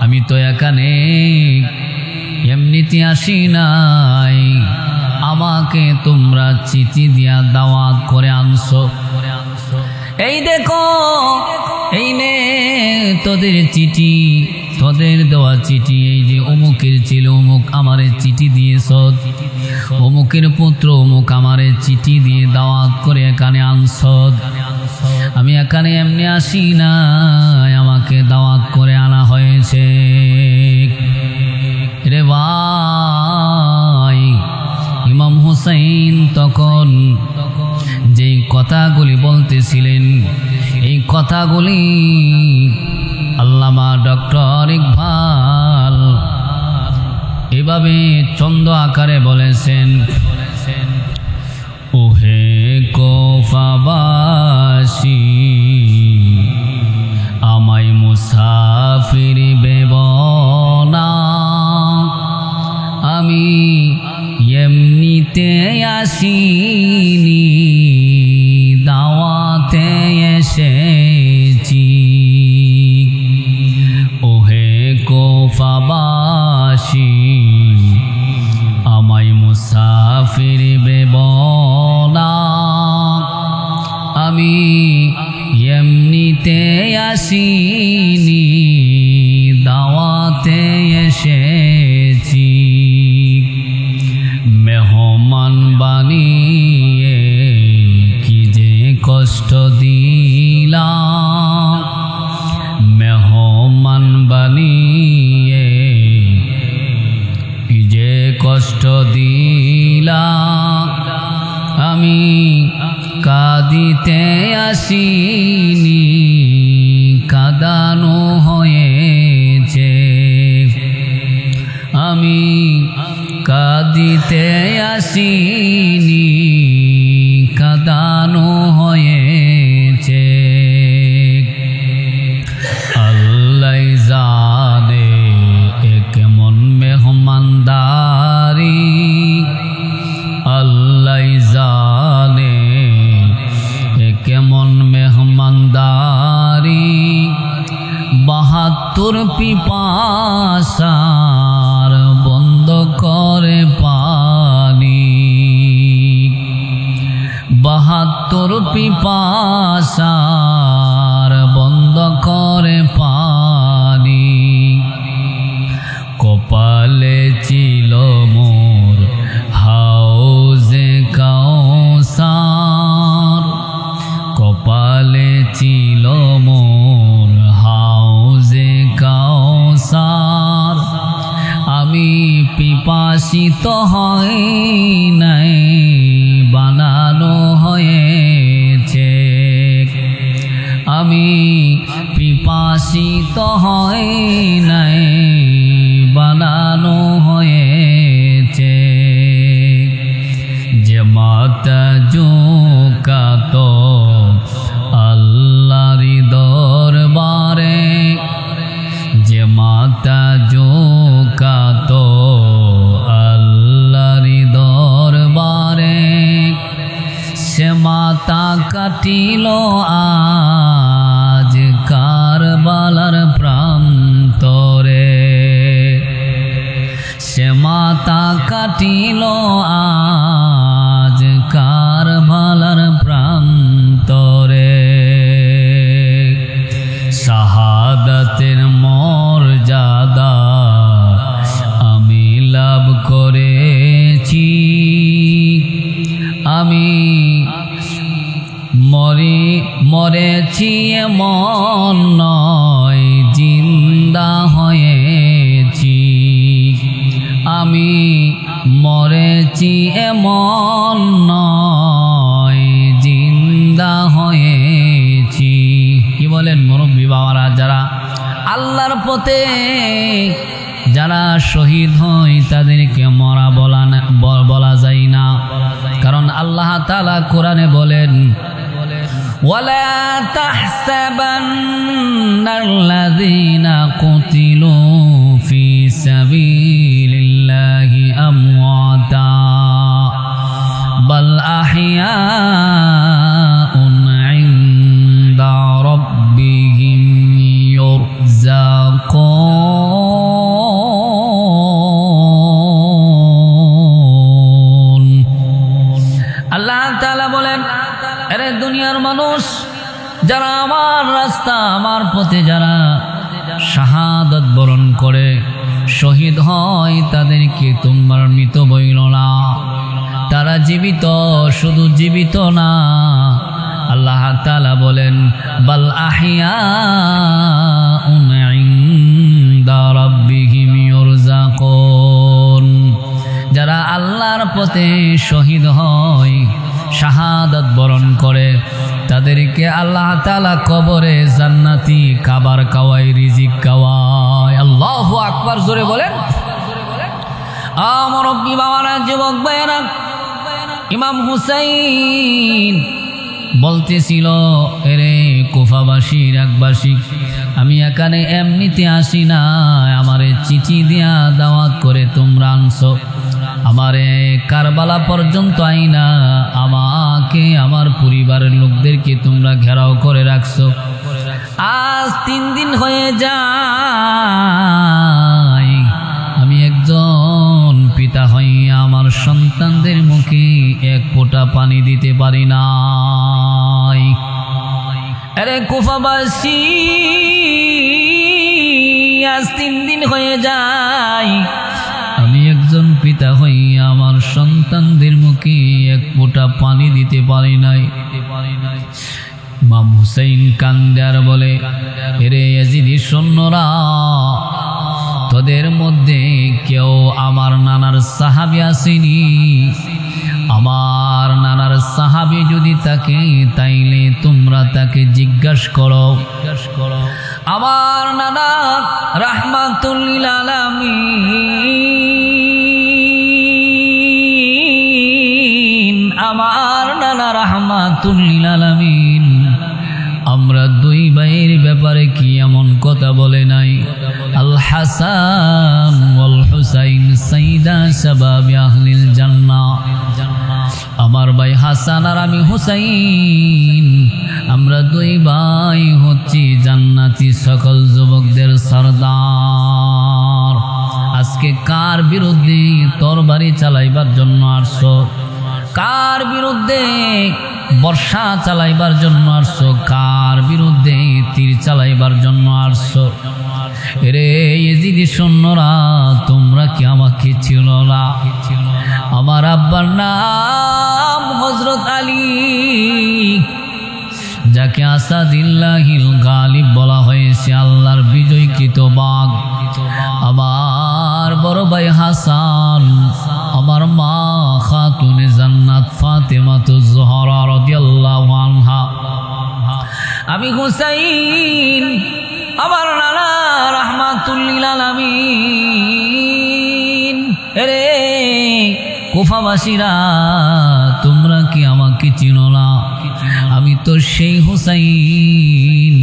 আমি তো এখানে এমনিতে আসি নাই, আমাকে তোমরা চিঠি দিয়া দাওয়াত করে আনছো। এই দেখো, এই নে তোদের চিঠি, তোদের দেওয়া চিঠি। এই যে অমুকের ছিল, অমুক আমারে চিঠি দিয়েছ, অমুকের পুত্র অমুক আমারে চিঠি দিয়ে দাওয়াত করে এখানে আনছ। আমি এখানে এমনি আসি না, আমাকে দাওয়াত করে আনা হয়েছে। রে ভাই, ইমাম হুসাইন তখন যেই কথাগুলি বলতেছিলেন, এই কথাগুলি আল্লামা ডক্টর ইকবাল এভাবে ছন্দ আকারে বলেছেন, ওহে কোফাবাসী, আমায় মুসাফির বেবনা, আমি এমনিতে আসিনি, দাওয়াতে এসেছি। ওহে কোফাবাসী, আমায় মুসাফির বেবনা, আমি এমনিতে আসিনি, দাওয়াতে এসেছি। মেহমান বানিয়ে কি যে কষ্ট দিলাম, মেহমান বানিয়ে কি যে কষ্ট দিলাম, আমি কাঁদিতে আসিনি, কাঁদানো হয়েছে। আমি কাঁদিতে আসিনি, কাঁদানো হয়েছে। আল্লাহ জানে এ কেমন মেহমানদারি, আল্লাহ জানে এ কেমন মেহমানদারি। 72 পিপাসার বন্ধ করে পানি, 72 পিপাসার বন্ধ করে পানি। কপালে ছিল মোর হাউজে কাউসার, কপালে ছিল মোর হাউজে কাউসার। আমি পিপাসিত হই নাই, বানানো হয়েছে। আমি পিপাসিত হই নাই, বানানো হয়েছে। যে মাতা ঝুঁকাত আল্লাহর দরবারে, যে মাতা ঝুঁকাত কাটিল আজ কারবালার প্রান্তরে, সে মাতা কাটিল আজ কারবালার প্রান্তরে। শাহাদাতের মর্যাদা আমি লাভ করেছি, আমি মরেছি এমন নয়, জিন্দা হয়েছি। আমি মরেছি এমন নয়, জিন্দা হয়েছি। কি বলেন মুরব্বী বাবারা, যারা আল্লাহর পথে যারা শহীদ হয় তাদেরকে মরা বলা যায় না, কারণ আল্লাহ তাআলা কোরআনে বলেন, ওয়ালা তাহসাবান্নাল্লাযীনা কুতিলু ফি সাবিলিল্লাহি আমওয়াতা বাল আহইয়াউন ইনদা রাব্বিহিম ইউরযাকুন। আল্লাহ তাআলা বলেন, আরে দুনিয়ার মানুষ যারা আমার রাস্তা আমার পথে যারা শাহাদাত বরণ করে শহীদ হয় তাদেরকে তোমরা মৃত বইল না, তারা জীবিত। শুধু জীবিত না, আল্লাহ তাআলা বলেন বাল আহইয়াউন ইনদা রাব্বিহিম ইউরযাকুন। যারা আল্লাহর পথে শহীদ হয় শাহাদাত বরণ করে তাদেরকে আল্লাহ তাআলা কবরে জান্নাতি খাবার খাওয়ায়, রিজিক খাওয়ায়। আল্লাহু আকবার, জোরে বলেন। আমার মুরব্বী বাবারা, যুবক ভাইয়েরা, ইমাম হুসাইন বলতেছিল, এরে কুফাবাসীর একবাসী, আমি এখানে এমনিতে আসি না, আমারে চিঠি দিয়া দাওয়াত করে তোমরা আনছো, আমারে কারবালা পর্যন্ত আইনা আমাকে আমার পরিবারের লোকদেরকে তোমরা ঘেরাও করে রাখছো। আজ 3 দিন হয়ে যায়, আমি একজন পিতা হইয়া আমার সন্তানদের মুখে এক ফোঁটা পানি দিতে পারি নাই। আরে কুফাবাসী, আজ 3 দিন হয়ে যায়, আমি একজন পিতা হইয়া আমার সন্তানদের মুখে এক ফোঁটা পানি দিতে পারি নাই। ইমাম হুসাইন কান্দে আর বলে, এরে ইয়াজিদি সৈন্যরা, তোদের মধ্যে কেউ আমার নানার সাহাবী আসেনি? আমার নানার সাহাবী যদি তাকে, তাইলে তোমরা তাকে জিজ্ঞাসা করো। আমার নানা রাহমাতুল লিল আলামিন, আমার নানা রাহমাতুল লিল আলামিন আমরা 2 ভাইয়ের ব্যাপারে কি এমন কথা বলে নাই? আল হাসান ওয়াল হুসাইন সাইয়্যিদা শাবাবি আহলিল জান্নাহ। আমার ভাই হাসান আর আমি হুসাইন, আমরা 2 ভাই হচ্ছি জান্নাতি সকল যুবকদের সরদার। আজকে কার বিরুদ্ধে তরবারি চালাইবার জন্য আসছো? কার বিরুদ্ধে বর্ষা চালাইবার জন্য আসছো? কার বিরুদ্ধে তীর চালাইবার জন্য আসছো? রে ইয়েজিদি সৈন্যরা, তোমরা কি আমাকে চিনো না? আমার আব্বার নাম হযরত আলী, যাকে আসাদিল্লাহিল গালিব বলা হয়েছে, আল্লাহর বিজয়কৃত বাঘ। আমার বড় ভাই হাসান, আমার মা খাতুনে জান্নাত ফাতেমাতুজ জোহরা রাদিয়াল্লাহু আনহা। আমি হুসাইন, আমার নানা রাহমাতুল লিল আলামিন। রে কুফাবাসীরা, তোমরা কি আমাকে চিনো না? আমি তো সেই হুসাইন।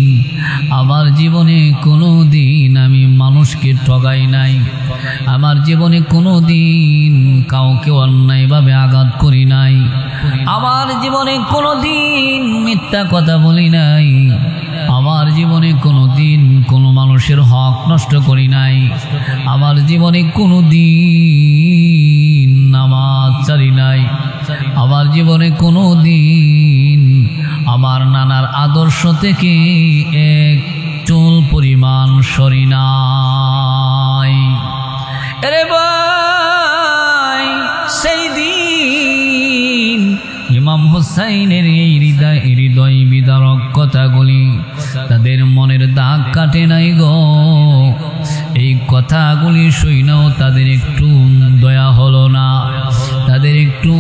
আমার জীবনে কোনো দিন আমি মানুষকে ঠগাই নাই, আমার জীবনে কোনো দিন কাউকে অন্যায়ভাবে আঘাত করি নাই, আমার জীবনে কোনোদিন মিথ্যা কথা বলি নাই, আমার জীবনে কোনোদিন কোনো মানুষের হক নষ্ট করি নাই, আমার জীবনে কোনোদিন নামাজ ছাড়ি নাই, আমার জীবনে কোনোদিন আমার নানার আদর্শ থেকে এক চুল পরিমাণ সরি নাই। আরে ভাই, সেই দিন ইমাম হুসাইনের এই হৃদয় বিদারক কথাগুলি তাদের মনের দাগ কাটে নাই গো। এই কথাগুলি শুনেও তাদের একটু দয়া হলো না, তাদের একটু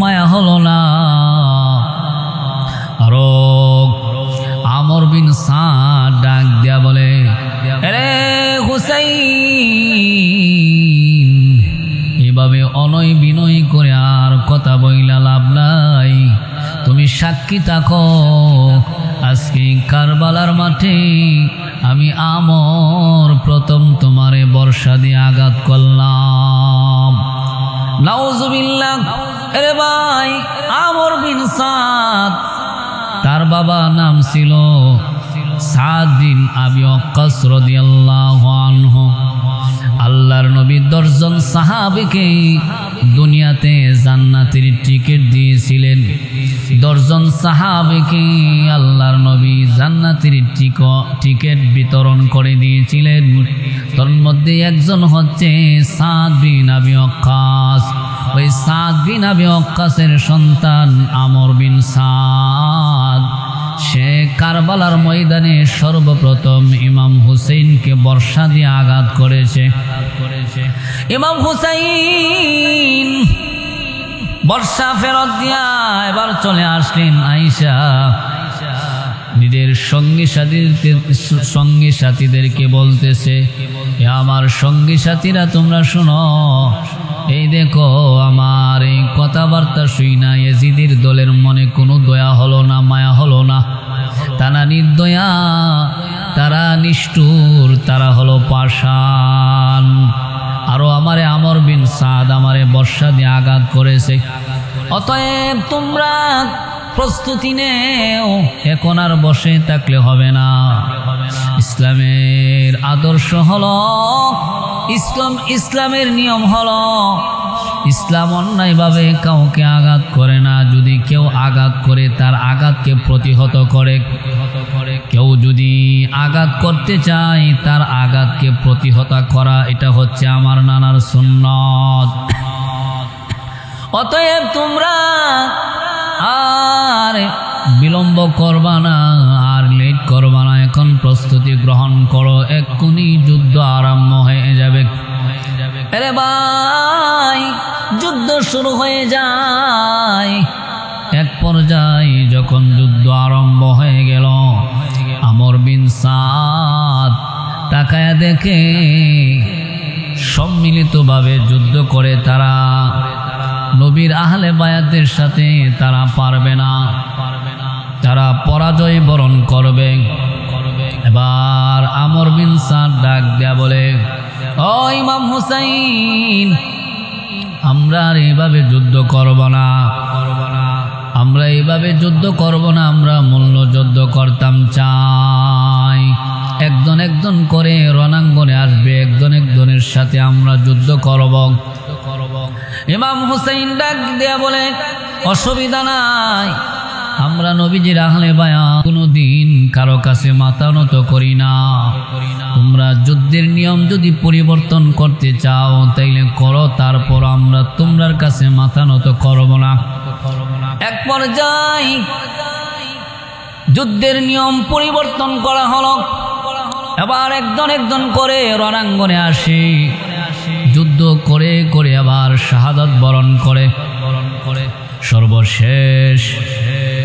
মায়া হলো না। আরো আমর বিন সাদ ডাক দিয়া বলে, আরে হুসাইন, এভাবে অনয় বিনয় করে আর কথা বইলা লাভ নাই। তুমি সাক্ষী থাকো, আজকে কারবালার মাঠে আমি আমর প্রথম তোমারে বর্ষা দিয়ে আঘাত করলাম। নাউজুবিল্লাহ। আরে ভাই, আমর বিন সাদ, তার বাবা নাম ছিল সাদ বিন আবি ওয়াক্কাস রাদিয়াল্লাহু আনহু। আল্লাহর নবী 10 জন সাহাবীকে দুনিয়াতে জান্নাতের টিকিট দিয়েছিলেন। 10 জন সাহাবীকে আল্লাহর নবী জান্নাতের টিকিট বিতরণ করে দিয়েছিলেন। তার মধ্যে একজন হচ্ছে সাদ বিন আবি ওয়াক্কাস। ওই সাদ বিন আবি ওয়াক্কাসের সন্তান আমর বিন সাদ, সে কারবালার ময়দানে সর্বপ্রথম ইমাম হুসাইনকে বর্ষা দিয়ে আঘাত করেছে। ইমাম হুসাইন বর্ষা ফেরত দিয়া এবার চলে আসলেন আয়েশা। নিজের সঙ্গী সাথীদেরকে বলতেছে, আমার সঙ্গী সাথীরা তোমরা শোনো, এই দেখো আমার এই কথাবার্তা শুই না ইয়াজিদের দলের মনে কোনো দয়া হলো না, মায়া হলো না। তারা নির্দয়া, তারা নিষ্ঠুর, তারা হলো পাষাণ। আরো আমারে আমর বিন সাদ আমারে বর্ষা দিয়ে আঘাত করেছে। অতএব তোমরা প্রস্তুতি নেও, এখন আর বসে থাকলে হবে না। ইসলামের আদর্শ হলো, ইসলামের নিয়ম হলো, ইসলাম অন্যায়ভাবে কাউকে আঘাত করে না। যদি কেউ আঘাত করে তার আঘাতকে প্রতিহত করে, কেউ যদি আঘাত করতে চায় তার আঘাতকে প্রতিহত করা, এটা হচ্ছে আমার নানার সুন্নত। অতএব তোমরা আর বিলম্ব করবা না, আর লেট করবা না, এখন প্রস্তুতি গ্রহণ করো, এক্ষুনি যুদ্ধ আরম্ভ হয়ে যাবে। আরে ভাই, যুদ্ধ শুরু হয়ে যায়। এক পর্যায়ে যখন যুদ্ধ আরম্ভ হয়ে গেল, আমর বিন সাদ তাকায়া দেখে সম্মিলিতভাবে যুদ্ধ করে তারা নবীর আহলে বায়াতদের সাথে তারা পারবে না, তারা পরাজয় বরণ করবে। এবার আমর বিন সাদ ডাক দেয়া বলে, ও ইমাম হুসাইন, আমরা আর এইভাবে যুদ্ধ করব না, আমরা এইভাবে যুদ্ধ করব না, আমরা মূল্য যুদ্ধ করতাম চাই। একজন একজন করে রণাঙ্গনে আসবে, একজন একজনের সাথে আমরা যুদ্ধ করব। ইমাম হুসাইন ডাক দেয়া বলে, অসুবিধা নাই, আমরা নবীজির আহলে বায়াত কোনোদিন কারো কাছে মাথা নত করি না। তোমরা যুদ্ধের নিয়ম যদি পরিবর্তন করতে চাও তাইলে করো, তারপর আমরা তোমরার কাছে মাথা নত করব না। এক পর্যায়ে যুদ্ধের নিয়ম পরিবর্তন করা হলো। এবার একজন একজন করে রণাঙ্গনে আসে, যুদ্ধ করে করে আবার শাহাদাত বরণ করে। সর্বশেষ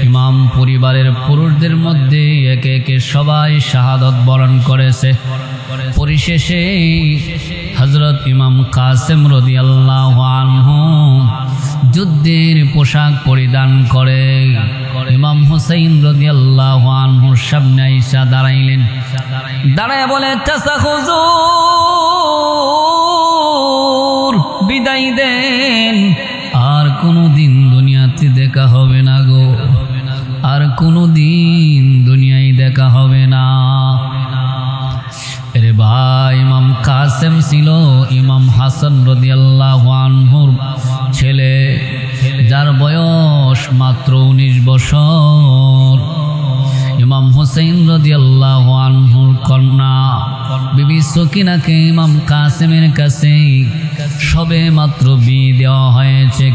ইমাম পরিবারের পুরুষদের মধ্যে একে একে সবাই শাহাদাত বরণ করেছে। পরিশেষে হযরত ইমাম কাসেম রাদিয়াল্লাহু আনহু যুদ্ধের পোশাক পরিধান করে ইমাম হুসাইন রাদিয়াল্লাহু আনহুর সামনে আইসা দাঁড়াইলেন। দাঁড়ায় বলে, চাচা হুজুর, বিদায় দেন, আর কোনোদিন দুনিয়াতে দেখা মাত্র 19 বছর। ইমাম হুসাইন রাদিয়াল্লাহু আনহুর কন্যা বিবি সকিনাকে ইমাম কাসেমের কাছে সবে মাত্র বিয়ে দেওয়া হয়েছে।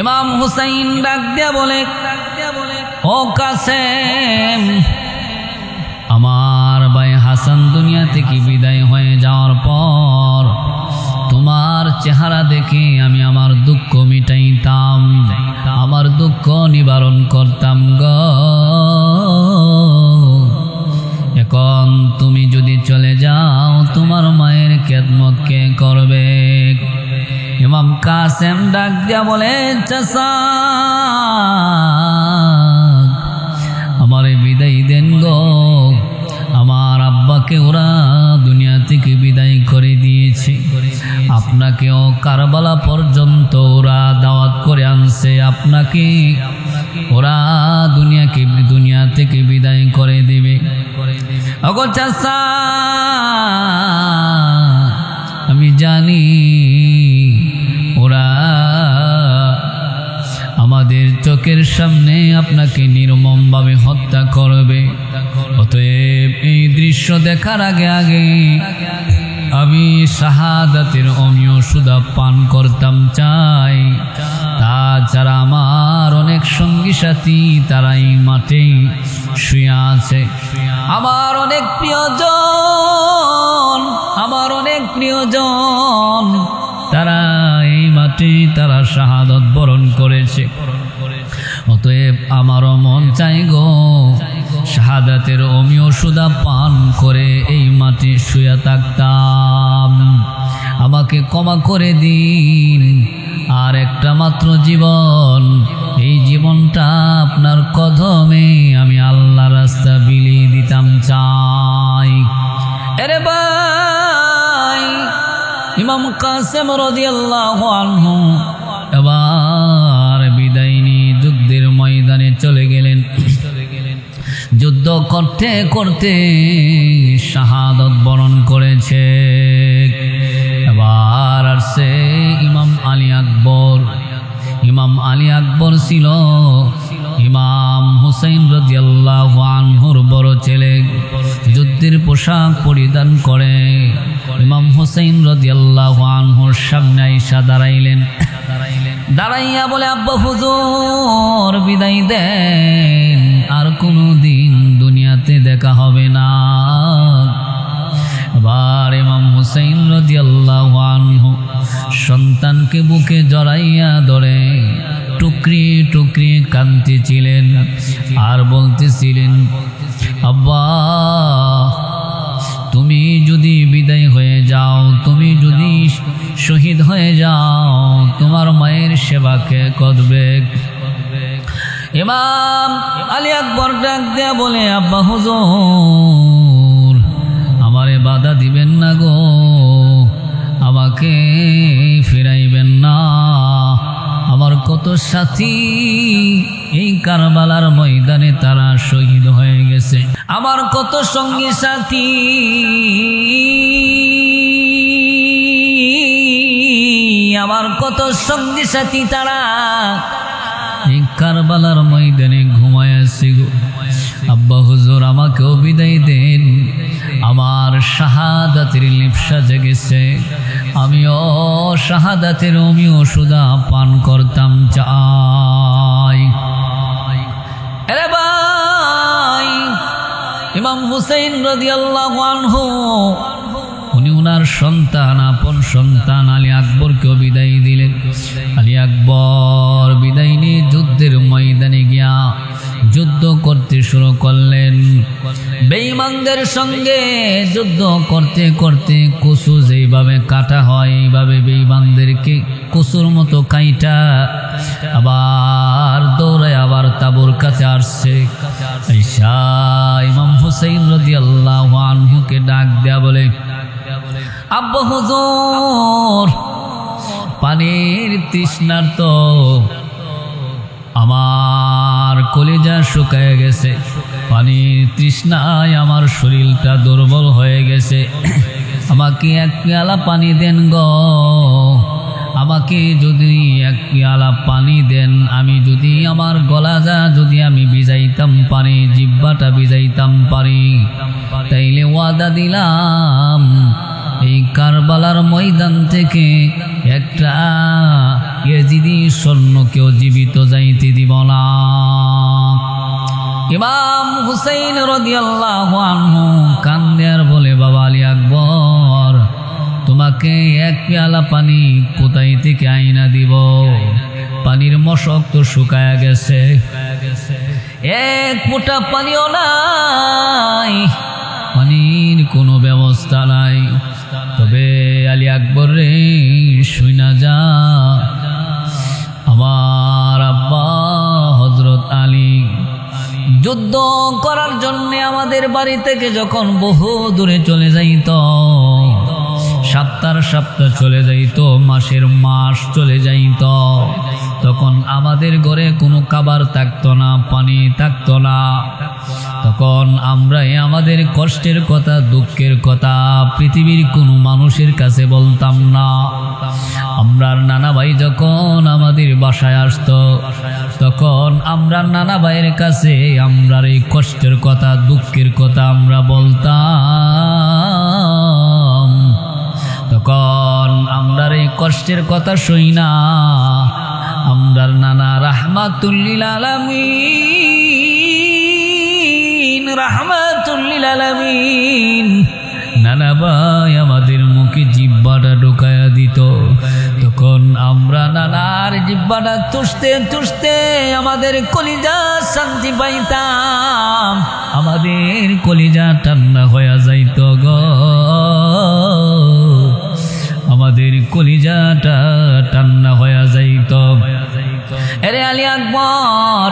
ইমাম হুসাইন ডাক দিয়া বলে, ও কাসেম, আমার ভাই হাসান দুনিয়া থেকে বিদায় হয়ে যাওয়ার পর তোমার চেহারা দেখে আমি আমার দুঃখ মিটাইতাম, আমার দুঃখ নিবারণ করতাম গো। এখন তুমি যদি চলে যাও তোমার মায়ের খেদমত কে করবে? ইমাম কাসেম ডাক দিয়া বলে, চাচা, আমারে বিদায় দেন গো। আমার আব্বাকে ওরা দুনিয়া থেকে বিদায় করে দিয়েছে, আপনাকেও কারবালা পর্যন্ত ওরা দাওয়াত করে আনছে, আপনাকে ওরা দুনিয়া থেকে বিদায় করে দিবে। ওগো চাচা, আমি জানি ওরা আমাদের চোখের সামনে আপনাকে নির্মমভাবে হত্যা করবে। অতএব এই দৃশ্য দেখার আগে আগে আমি শাহাদাতের অমীয় সুধা পান করতাম চাই। তাছাড়া আমার অনেক সঙ্গী সাথী তারা এই মাঠে শুয়ে আছে। আমার অনেক প্রিয়জন তারা এই মাঠে তারা শাহাদত বরণ করেছে। অতএব আমারও মন চাই গো শাহাদাতের অমীয় সুধা পান করে এই মাটি শুয়ে থাকতাম। আমাকে ক্ষমা করে দিন, আর একটা মাত্র জীবন, এই জীবনটা আপনার কদমে আমি আল্লাহর রাস্তা বিলিয়ে দিতাম চাই। আরে ভাই, ইমাম কাসেম রাদিয়াল্লাহু আনহু এবার বিদায় নিয়ে যুদ্ধের ময়দানে চলে গেলেন। যুদ্ধ করতে করতে শাহাদত বরণ করেছে। এবার আসছে ইমাম আলী আকবর। ইমাম আলী আকবর ছিল ইমাম হুসাইন রাদিয়াল্লাহু আনহুর বড় ছেলে। যুদ্ধের পোশাক পরিধান করে ইমাম হুসাইন রাদিয়াল্লাহু আনহুর সামনে আইসা দাঁড়াইলেন। দাঁড়াইয়া বলে, আব্বা হুজুর বিদায় দেন, আর কোনো দিন দুনিয়াতে দেখা হবে না। এবার ইমাম হুসাইন রাদিয়াল্লাহু আনহু সন্তানকে বুকে জড়াইয়া ধরে টুকরি টুকরি কাঁদতেছিলেন আর বলতেছিলেন, আব্বা, তুমি যদি বিদায় হয়ে যাও, তুমি যদি শহীদ হয়ে যাও, তোমার মায়ের সেবা কে করবে? ইমাম আলী আকবর ডাক দেয়া বলে, আব্বা হুজুর, আমারে বাধা দিবেন না গো, আমাকে ফিরাইবেন না। আমার কত সাথী এই কারবালার ময়দানে তারা শহীদ হয়ে গেছে। আমার কত সঙ্গী সাথী তারা এই কারবালার ময়দানে ঘুমায় আছে গো। আব্বা হুজুর, আমাকেও বিদায় দেন, আমার শাহাদাতের লিপ্সা জেগেছে, আমিও শাহাদাতের অমীয় সুধা পান করতাম চাই। আরে ভাই, ইমাম হুসাইন রাদিয়াল্লাহু আনহু উনি উনার সন্তান, আপন সন্তান আলী আকবরকেও বিদায় দিলেন। আলী আকবর বিদায় নিয়ে যুদ্ধের ময়দানে গিয়া যুদ্ধ করতে শুরু করলেন। বেঈমানদের সঙ্গে যুদ্ধ করতে করতে কচু যেইভাবে কাটা হয়, এইভাবে বেঈমানদেরকে কচুর মতো কাইটা আবার দৌড়ায় আবার তাবুর কাছে আসছে। আইসা ইমাম হুসাইন রাদিয়াল্লাহু আনহুকে ডাক দেয়া বলে, আব্বা হুজুর, পানির তৃষ্ণার্ত আমার কলিজা শুকায় গেছে, পানির তৃষ্ণায় আমার শরীরটা দুর্বল হয়ে গেছে, আমাকে এক পেয়ালা পানি দেন গো, আমাকে যদি এক পেয়ালা পানি দেন, আমি যদি আমার গলাটা যদি আমি ভিজাইতাম পারি, জিহ্বাটা ভিজাইতাম পারি, তাইলে ওয়াদা দিলাম এই কারবালার ময়দান থেকে একটা ইয়েজিদি স্বর্ণকেও জীবিত যাইতে দিব না। ইমাম হুসাইন রাদিয়াল্লাহু আনহু কান্দে আর বলে, বাবা আলী আকবর, তোমাকে এক পেয়ালা পানি কোথায় থেকে আইনা দিব? পানির মশক তো শুকায়া গেছে, এক ফোঁটা পানিও নাই, পানির কোনো ব্যবস্থা নাই। তবে আলী আকবর রে, শুইনা যা, আমার আব্বা হযরত আলী যুদ্ধ করার জন্য আমাদের বাড়ি থেকে যখন বহু দূরে চলে যাইত, সপ্তাহ সপ্তাহ চলে যাইত, মাসের মাস চলে যাইত, তখন আমাদের ঘরে কোনো খাবার থাকতো না, পানি থাকতো না। তখন আমরা আমাদের কষ্টের কথা, দুঃখের কথা পৃথিবীর কোনো মানুষের কাছে বলতাম না। আমরার নানা ভাই যখন আমাদের বাসায় আসতো, তখন আমরা নানা ভাইয়ের কাছে আমরার এই কষ্টের কথা, দুঃখের কথা আমরা বলতাম। তখন আমরার এই কষ্টের কথা শুই না, আমরার নানা রাহমাতুল লিল আলামিন, রাহমাতুল লিল আলামিন নানা ভাই আমাদের মুখে জিহ্বাটা ঢোকায়া দিত। তখন আমরা নানার জিহ্বাটা তুষতে তুষতে আমাদের কলিজা শান্তি পাইতাম, আমাদের কলিজা ঠান্ডা হয়ে যাইত গো, আমাদের কলিজাটা ঠান্ডা হয়ে যাইত। আরে আলী আকবর,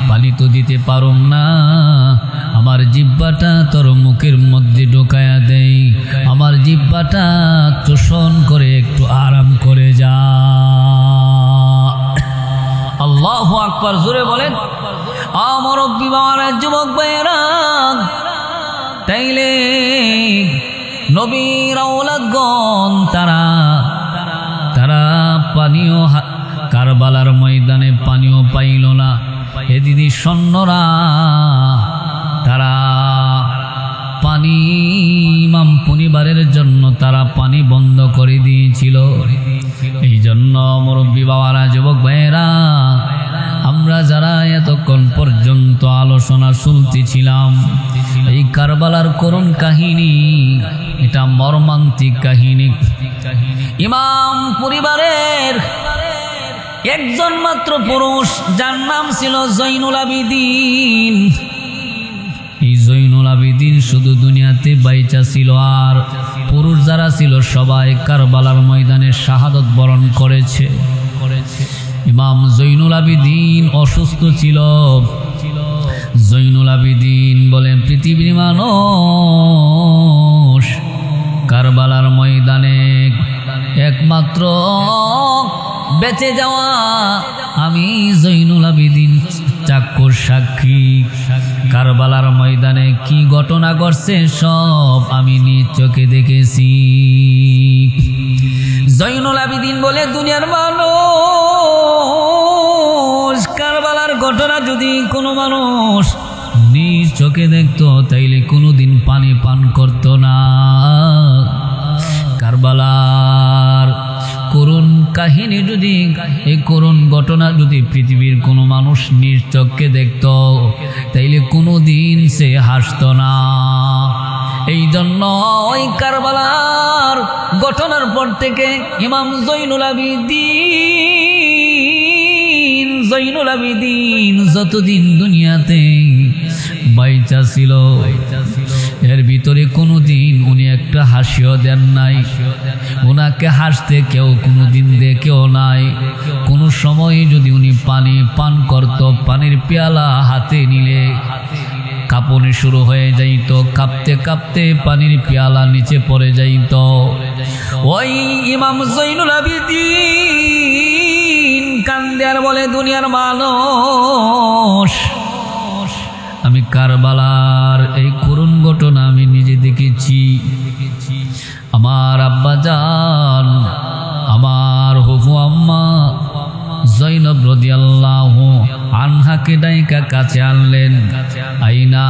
পানি তো দিতে পারুম না, আমার জিহ্বাটা তোর মুখের মধ্যে ঢোকায়া দেই, আমার জিহ্বাটা চোষণ করে একটু আরাম করে যা। আল্লাহু আকবার, জোরে বলেন। আমার বিবাহের যুবক ভাইয়েরা, তাইলে নবীর আওলাদগণ তারা পানিও কারবালার ময়দানে পানিও পাইল না। এ দিদি সৈন্যরা তারা পানি ইমাম পরিবারের জন্য তারা পানি বন্ধ করে দিয়েছিল। এই জন্য মুরব্বী বাবারা, যুবক ভাইয়েরা, আমরা যারা এতক্ষণ পর্যন্ত আলোচনা শুনতেছিলাম, এই কারবালার করুণ কাহিনী, এটা মর্মান্তিক কাহিনী। ইমাম পরিবারের একজন মাত্র পুরুষ, যার নাম ছিল জৈনুল আবিদিন। এই জৈনুল আবিদিন শুধু দুনিয়াতে বাইচা ছিল, আর পুরুষ যারা ছিল সবাই কারবালার ময়দানে শাহাদত বরণ করেছে। ইমাম জৈনুল আবিদিন অসুস্থ ছিল। জৈনুল আবিদিন বলেন, পৃথিবীর মানুষ, কারবালার ময়দানে একমাত্র বেঁচে যাওয়া আমি জৈনুল আবিদিন চাক্ষুষ সাক্ষী। কারবালার ময়দানে কি ঘটনা ঘটছে সব আমি নিজ চোখে দেখেছি। জৈনুল আবিদিন বলে, দুনিয়ার মানুষ, কারবালার ঘটনা যদি কোনো মানুষ নিজ চোখে দেখতো, তাইলে কোনোদিন পানি পান করত না। কারবালার করুণ কাহিনী যদি, এই করুণ ঘটনা যদি পৃথিবীর কোনো মানুষ নিজ চোখে দেখত, তাইলে কোনোদিন সে হাসত না। এই জন্য ওই কারবালার ঘটনার পর থেকে ইমাম জৈনুল আবিদিন যতদিন দুনিয়াতে বাইচা ছিল, এর ভিতরে কোনোদিন উনি একটা হাসিও দেন নাই। ওনাকে হাসতে কেউ কোনোদিন দেখেও নাই। কোনো সময় যদি উনি পানি পান করত, পানির পেয়ালা হাতে নিলে কাঁপুনি শুরু হয়ে যাইত, কাঁপতে কাঁপতে পানির পেয়ালা নিচে পড়ে যাইত। ওই ইমাম জৈনুল আবিদিন কান্দে আর বলে, দুনিয়ার মানুষ, আমি কারবালার এই করুণ ঘটনা আমি নিজে দেখেছি। আমার আমার আব্বাজান আমার হুফু আম্মা জৈনব রাদিয়াল্লাহু আনহাকে ডাইকা কাছে আনলেন। আইনা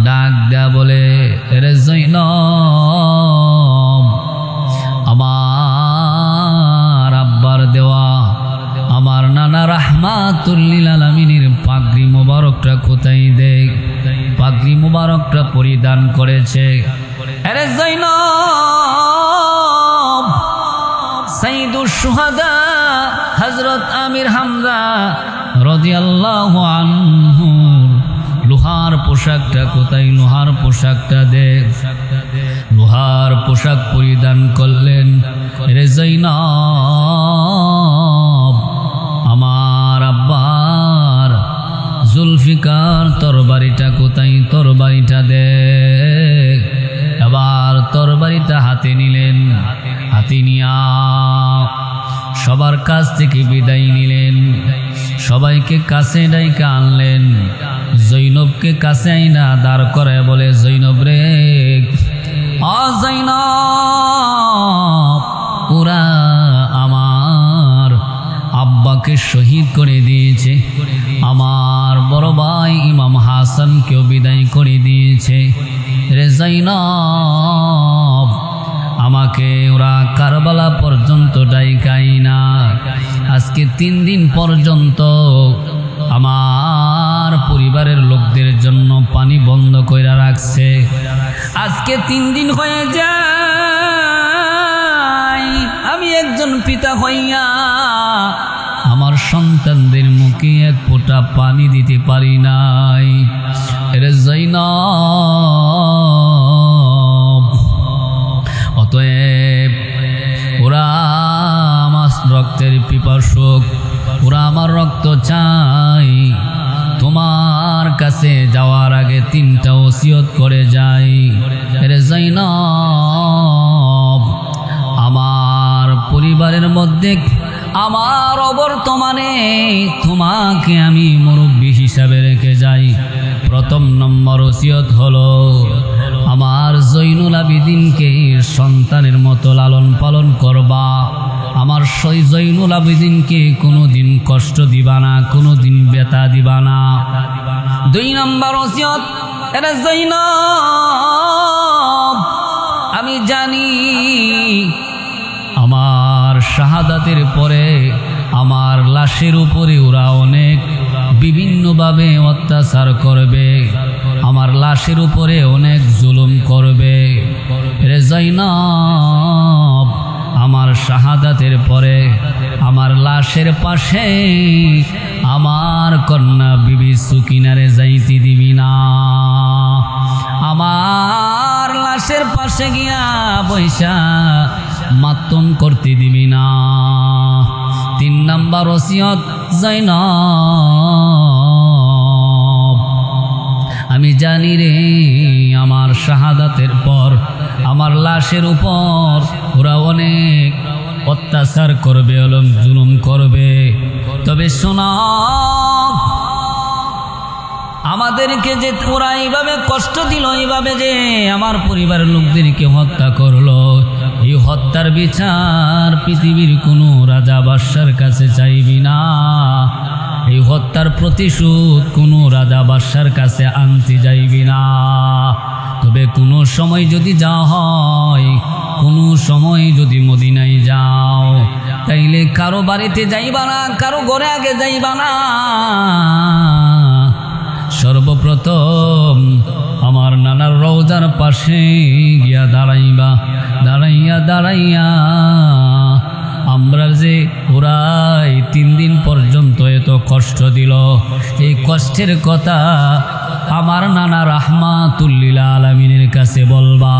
ডাক দেয়া বলে, রে জৈনব, আমার আব্বার দেওয়া আমার নানা রাহমাতুল লিল আলামিনের পাগড়ি মোবারকটা কোথায় দেখ, পাগড়ি মোবারকটা পরিধান করেছে। আরে জৈনব, সাইয়্যিদুশ শুহাদা হযরত আমির হামজা রাদিয়াল্লাহু আনহু লোহার পোশাকটা কোথায়, লোহার পোশাকটা দেখ। লোহার পোশাক পরিধান করলেন। রে জৈনব, আমার আব্বার জুলফিকার তরবারিটা কোথায়, তরবারিটা দেখ। এবার তরবারিটা হাতে নিলেন। হাতে নিয়া সবার কাছ থেকে বিদায় নিলেন। সবাইকে কাছে ডাইকা আনলেন। জৈনবকে কাছে আইনা দাঁড় করে বলে, জৈনব রে, জৈনব, ওরা আমার আব্বাকে শহীদ করে দিয়েছে, আমার বড় ভাই ইমাম হাসানকেও বিদায় করে দিয়েছে। রে জৈনব, আমাকে ওরা কারবালা পর্যন্ত ডাইকাই না। আজকে 3 দিন পর্যন্ত আমার পরিবারের লোকদের জন্য পানি বন্ধ করে রাখছে। আজকে 3 দিন হয়ে যায় আমি একজন পিতা হইয়া আমার সন্তানদের মুখে এক ফোঁটা পানি দিতে পারি নাই। রে জৈনব, অতএব ওরা আমার রক্তের পিপাসুক, ওরা আমার রক্ত চাই। তোমার কাছে যাওয়ার আগে 3টা ওসিয়ত করে যাই। রে জৈনব, আমার পরিবারের মধ্যে আমার অবর্তমানে তোমাকে আমি মুরব্বী হিসাবে রেখে যাই। প্রথম নম্বর ওসিয়ত হলো, আমার জৈনুল আবিদিনকে সন্তানের মতো লালন পালন করবা। আমার জৈনুল আবিদিনকে কোনোদিন কষ্ট দিবা না, কোনোদিন ব্যথা দিবা না। 2 নম্বর ওসিয়ত, এটা জৈনব, আমি জানি আমার শাহাদাতের পরে আমার লাশের উপরে ওরা অনেক বিভিন্নভাবে অত্যাচার করবে, আমার লাশের উপরে অনেক জুলুম করবে। রে জৈনব, আমার শাহাদাতের পরে আমার লাশের পাশে আমার কন্যা বিবি সুকিনারে যাইতে দিবি না। আমার লাশের পাশে গিয়া বৈশা মাতম করতে দিবি না। 3 নম্বর ওসিয়ত, জৈনব, আমি জানি রে আমার শাহাদাতের পর আমার লাশের উপর ওরা অনেক অত্যাচার করবে, জুলুম করবে। তবে শোনো, আমাদেরকে যে ওরা এইভাবে কষ্ট দিল, এইভাবে যে আমার পরিবারের লোকদেরকে হত্যা করলো, এই হত্যার বিচার পৃথিবীর কোনো রাজা বাদশার কাছে চাইবি না। এই হত্যার প্রতিশোধ কোনো রাজা বাদশার কাছে আনতে যাইবি না। তবে কোনো সময় যদি যাওয়া হয়, কোনো সময় যদি মদিনায় যাও, তাইলে কারো বাড়িতে যাইবা না, কারো ঘরে আগে যাইবা না। সর্বপ্রথম আমার নানার রওজার পাশে গিয়া দাঁড়াইবা। দাঁড়াইয়া আমরা যে ওরাই 3 দিন পর্যন্ত এত কষ্ট দিল, এই কষ্টের কথা আমার নানা রাহমাতুল লিল আলামিনের কাছে বলবা।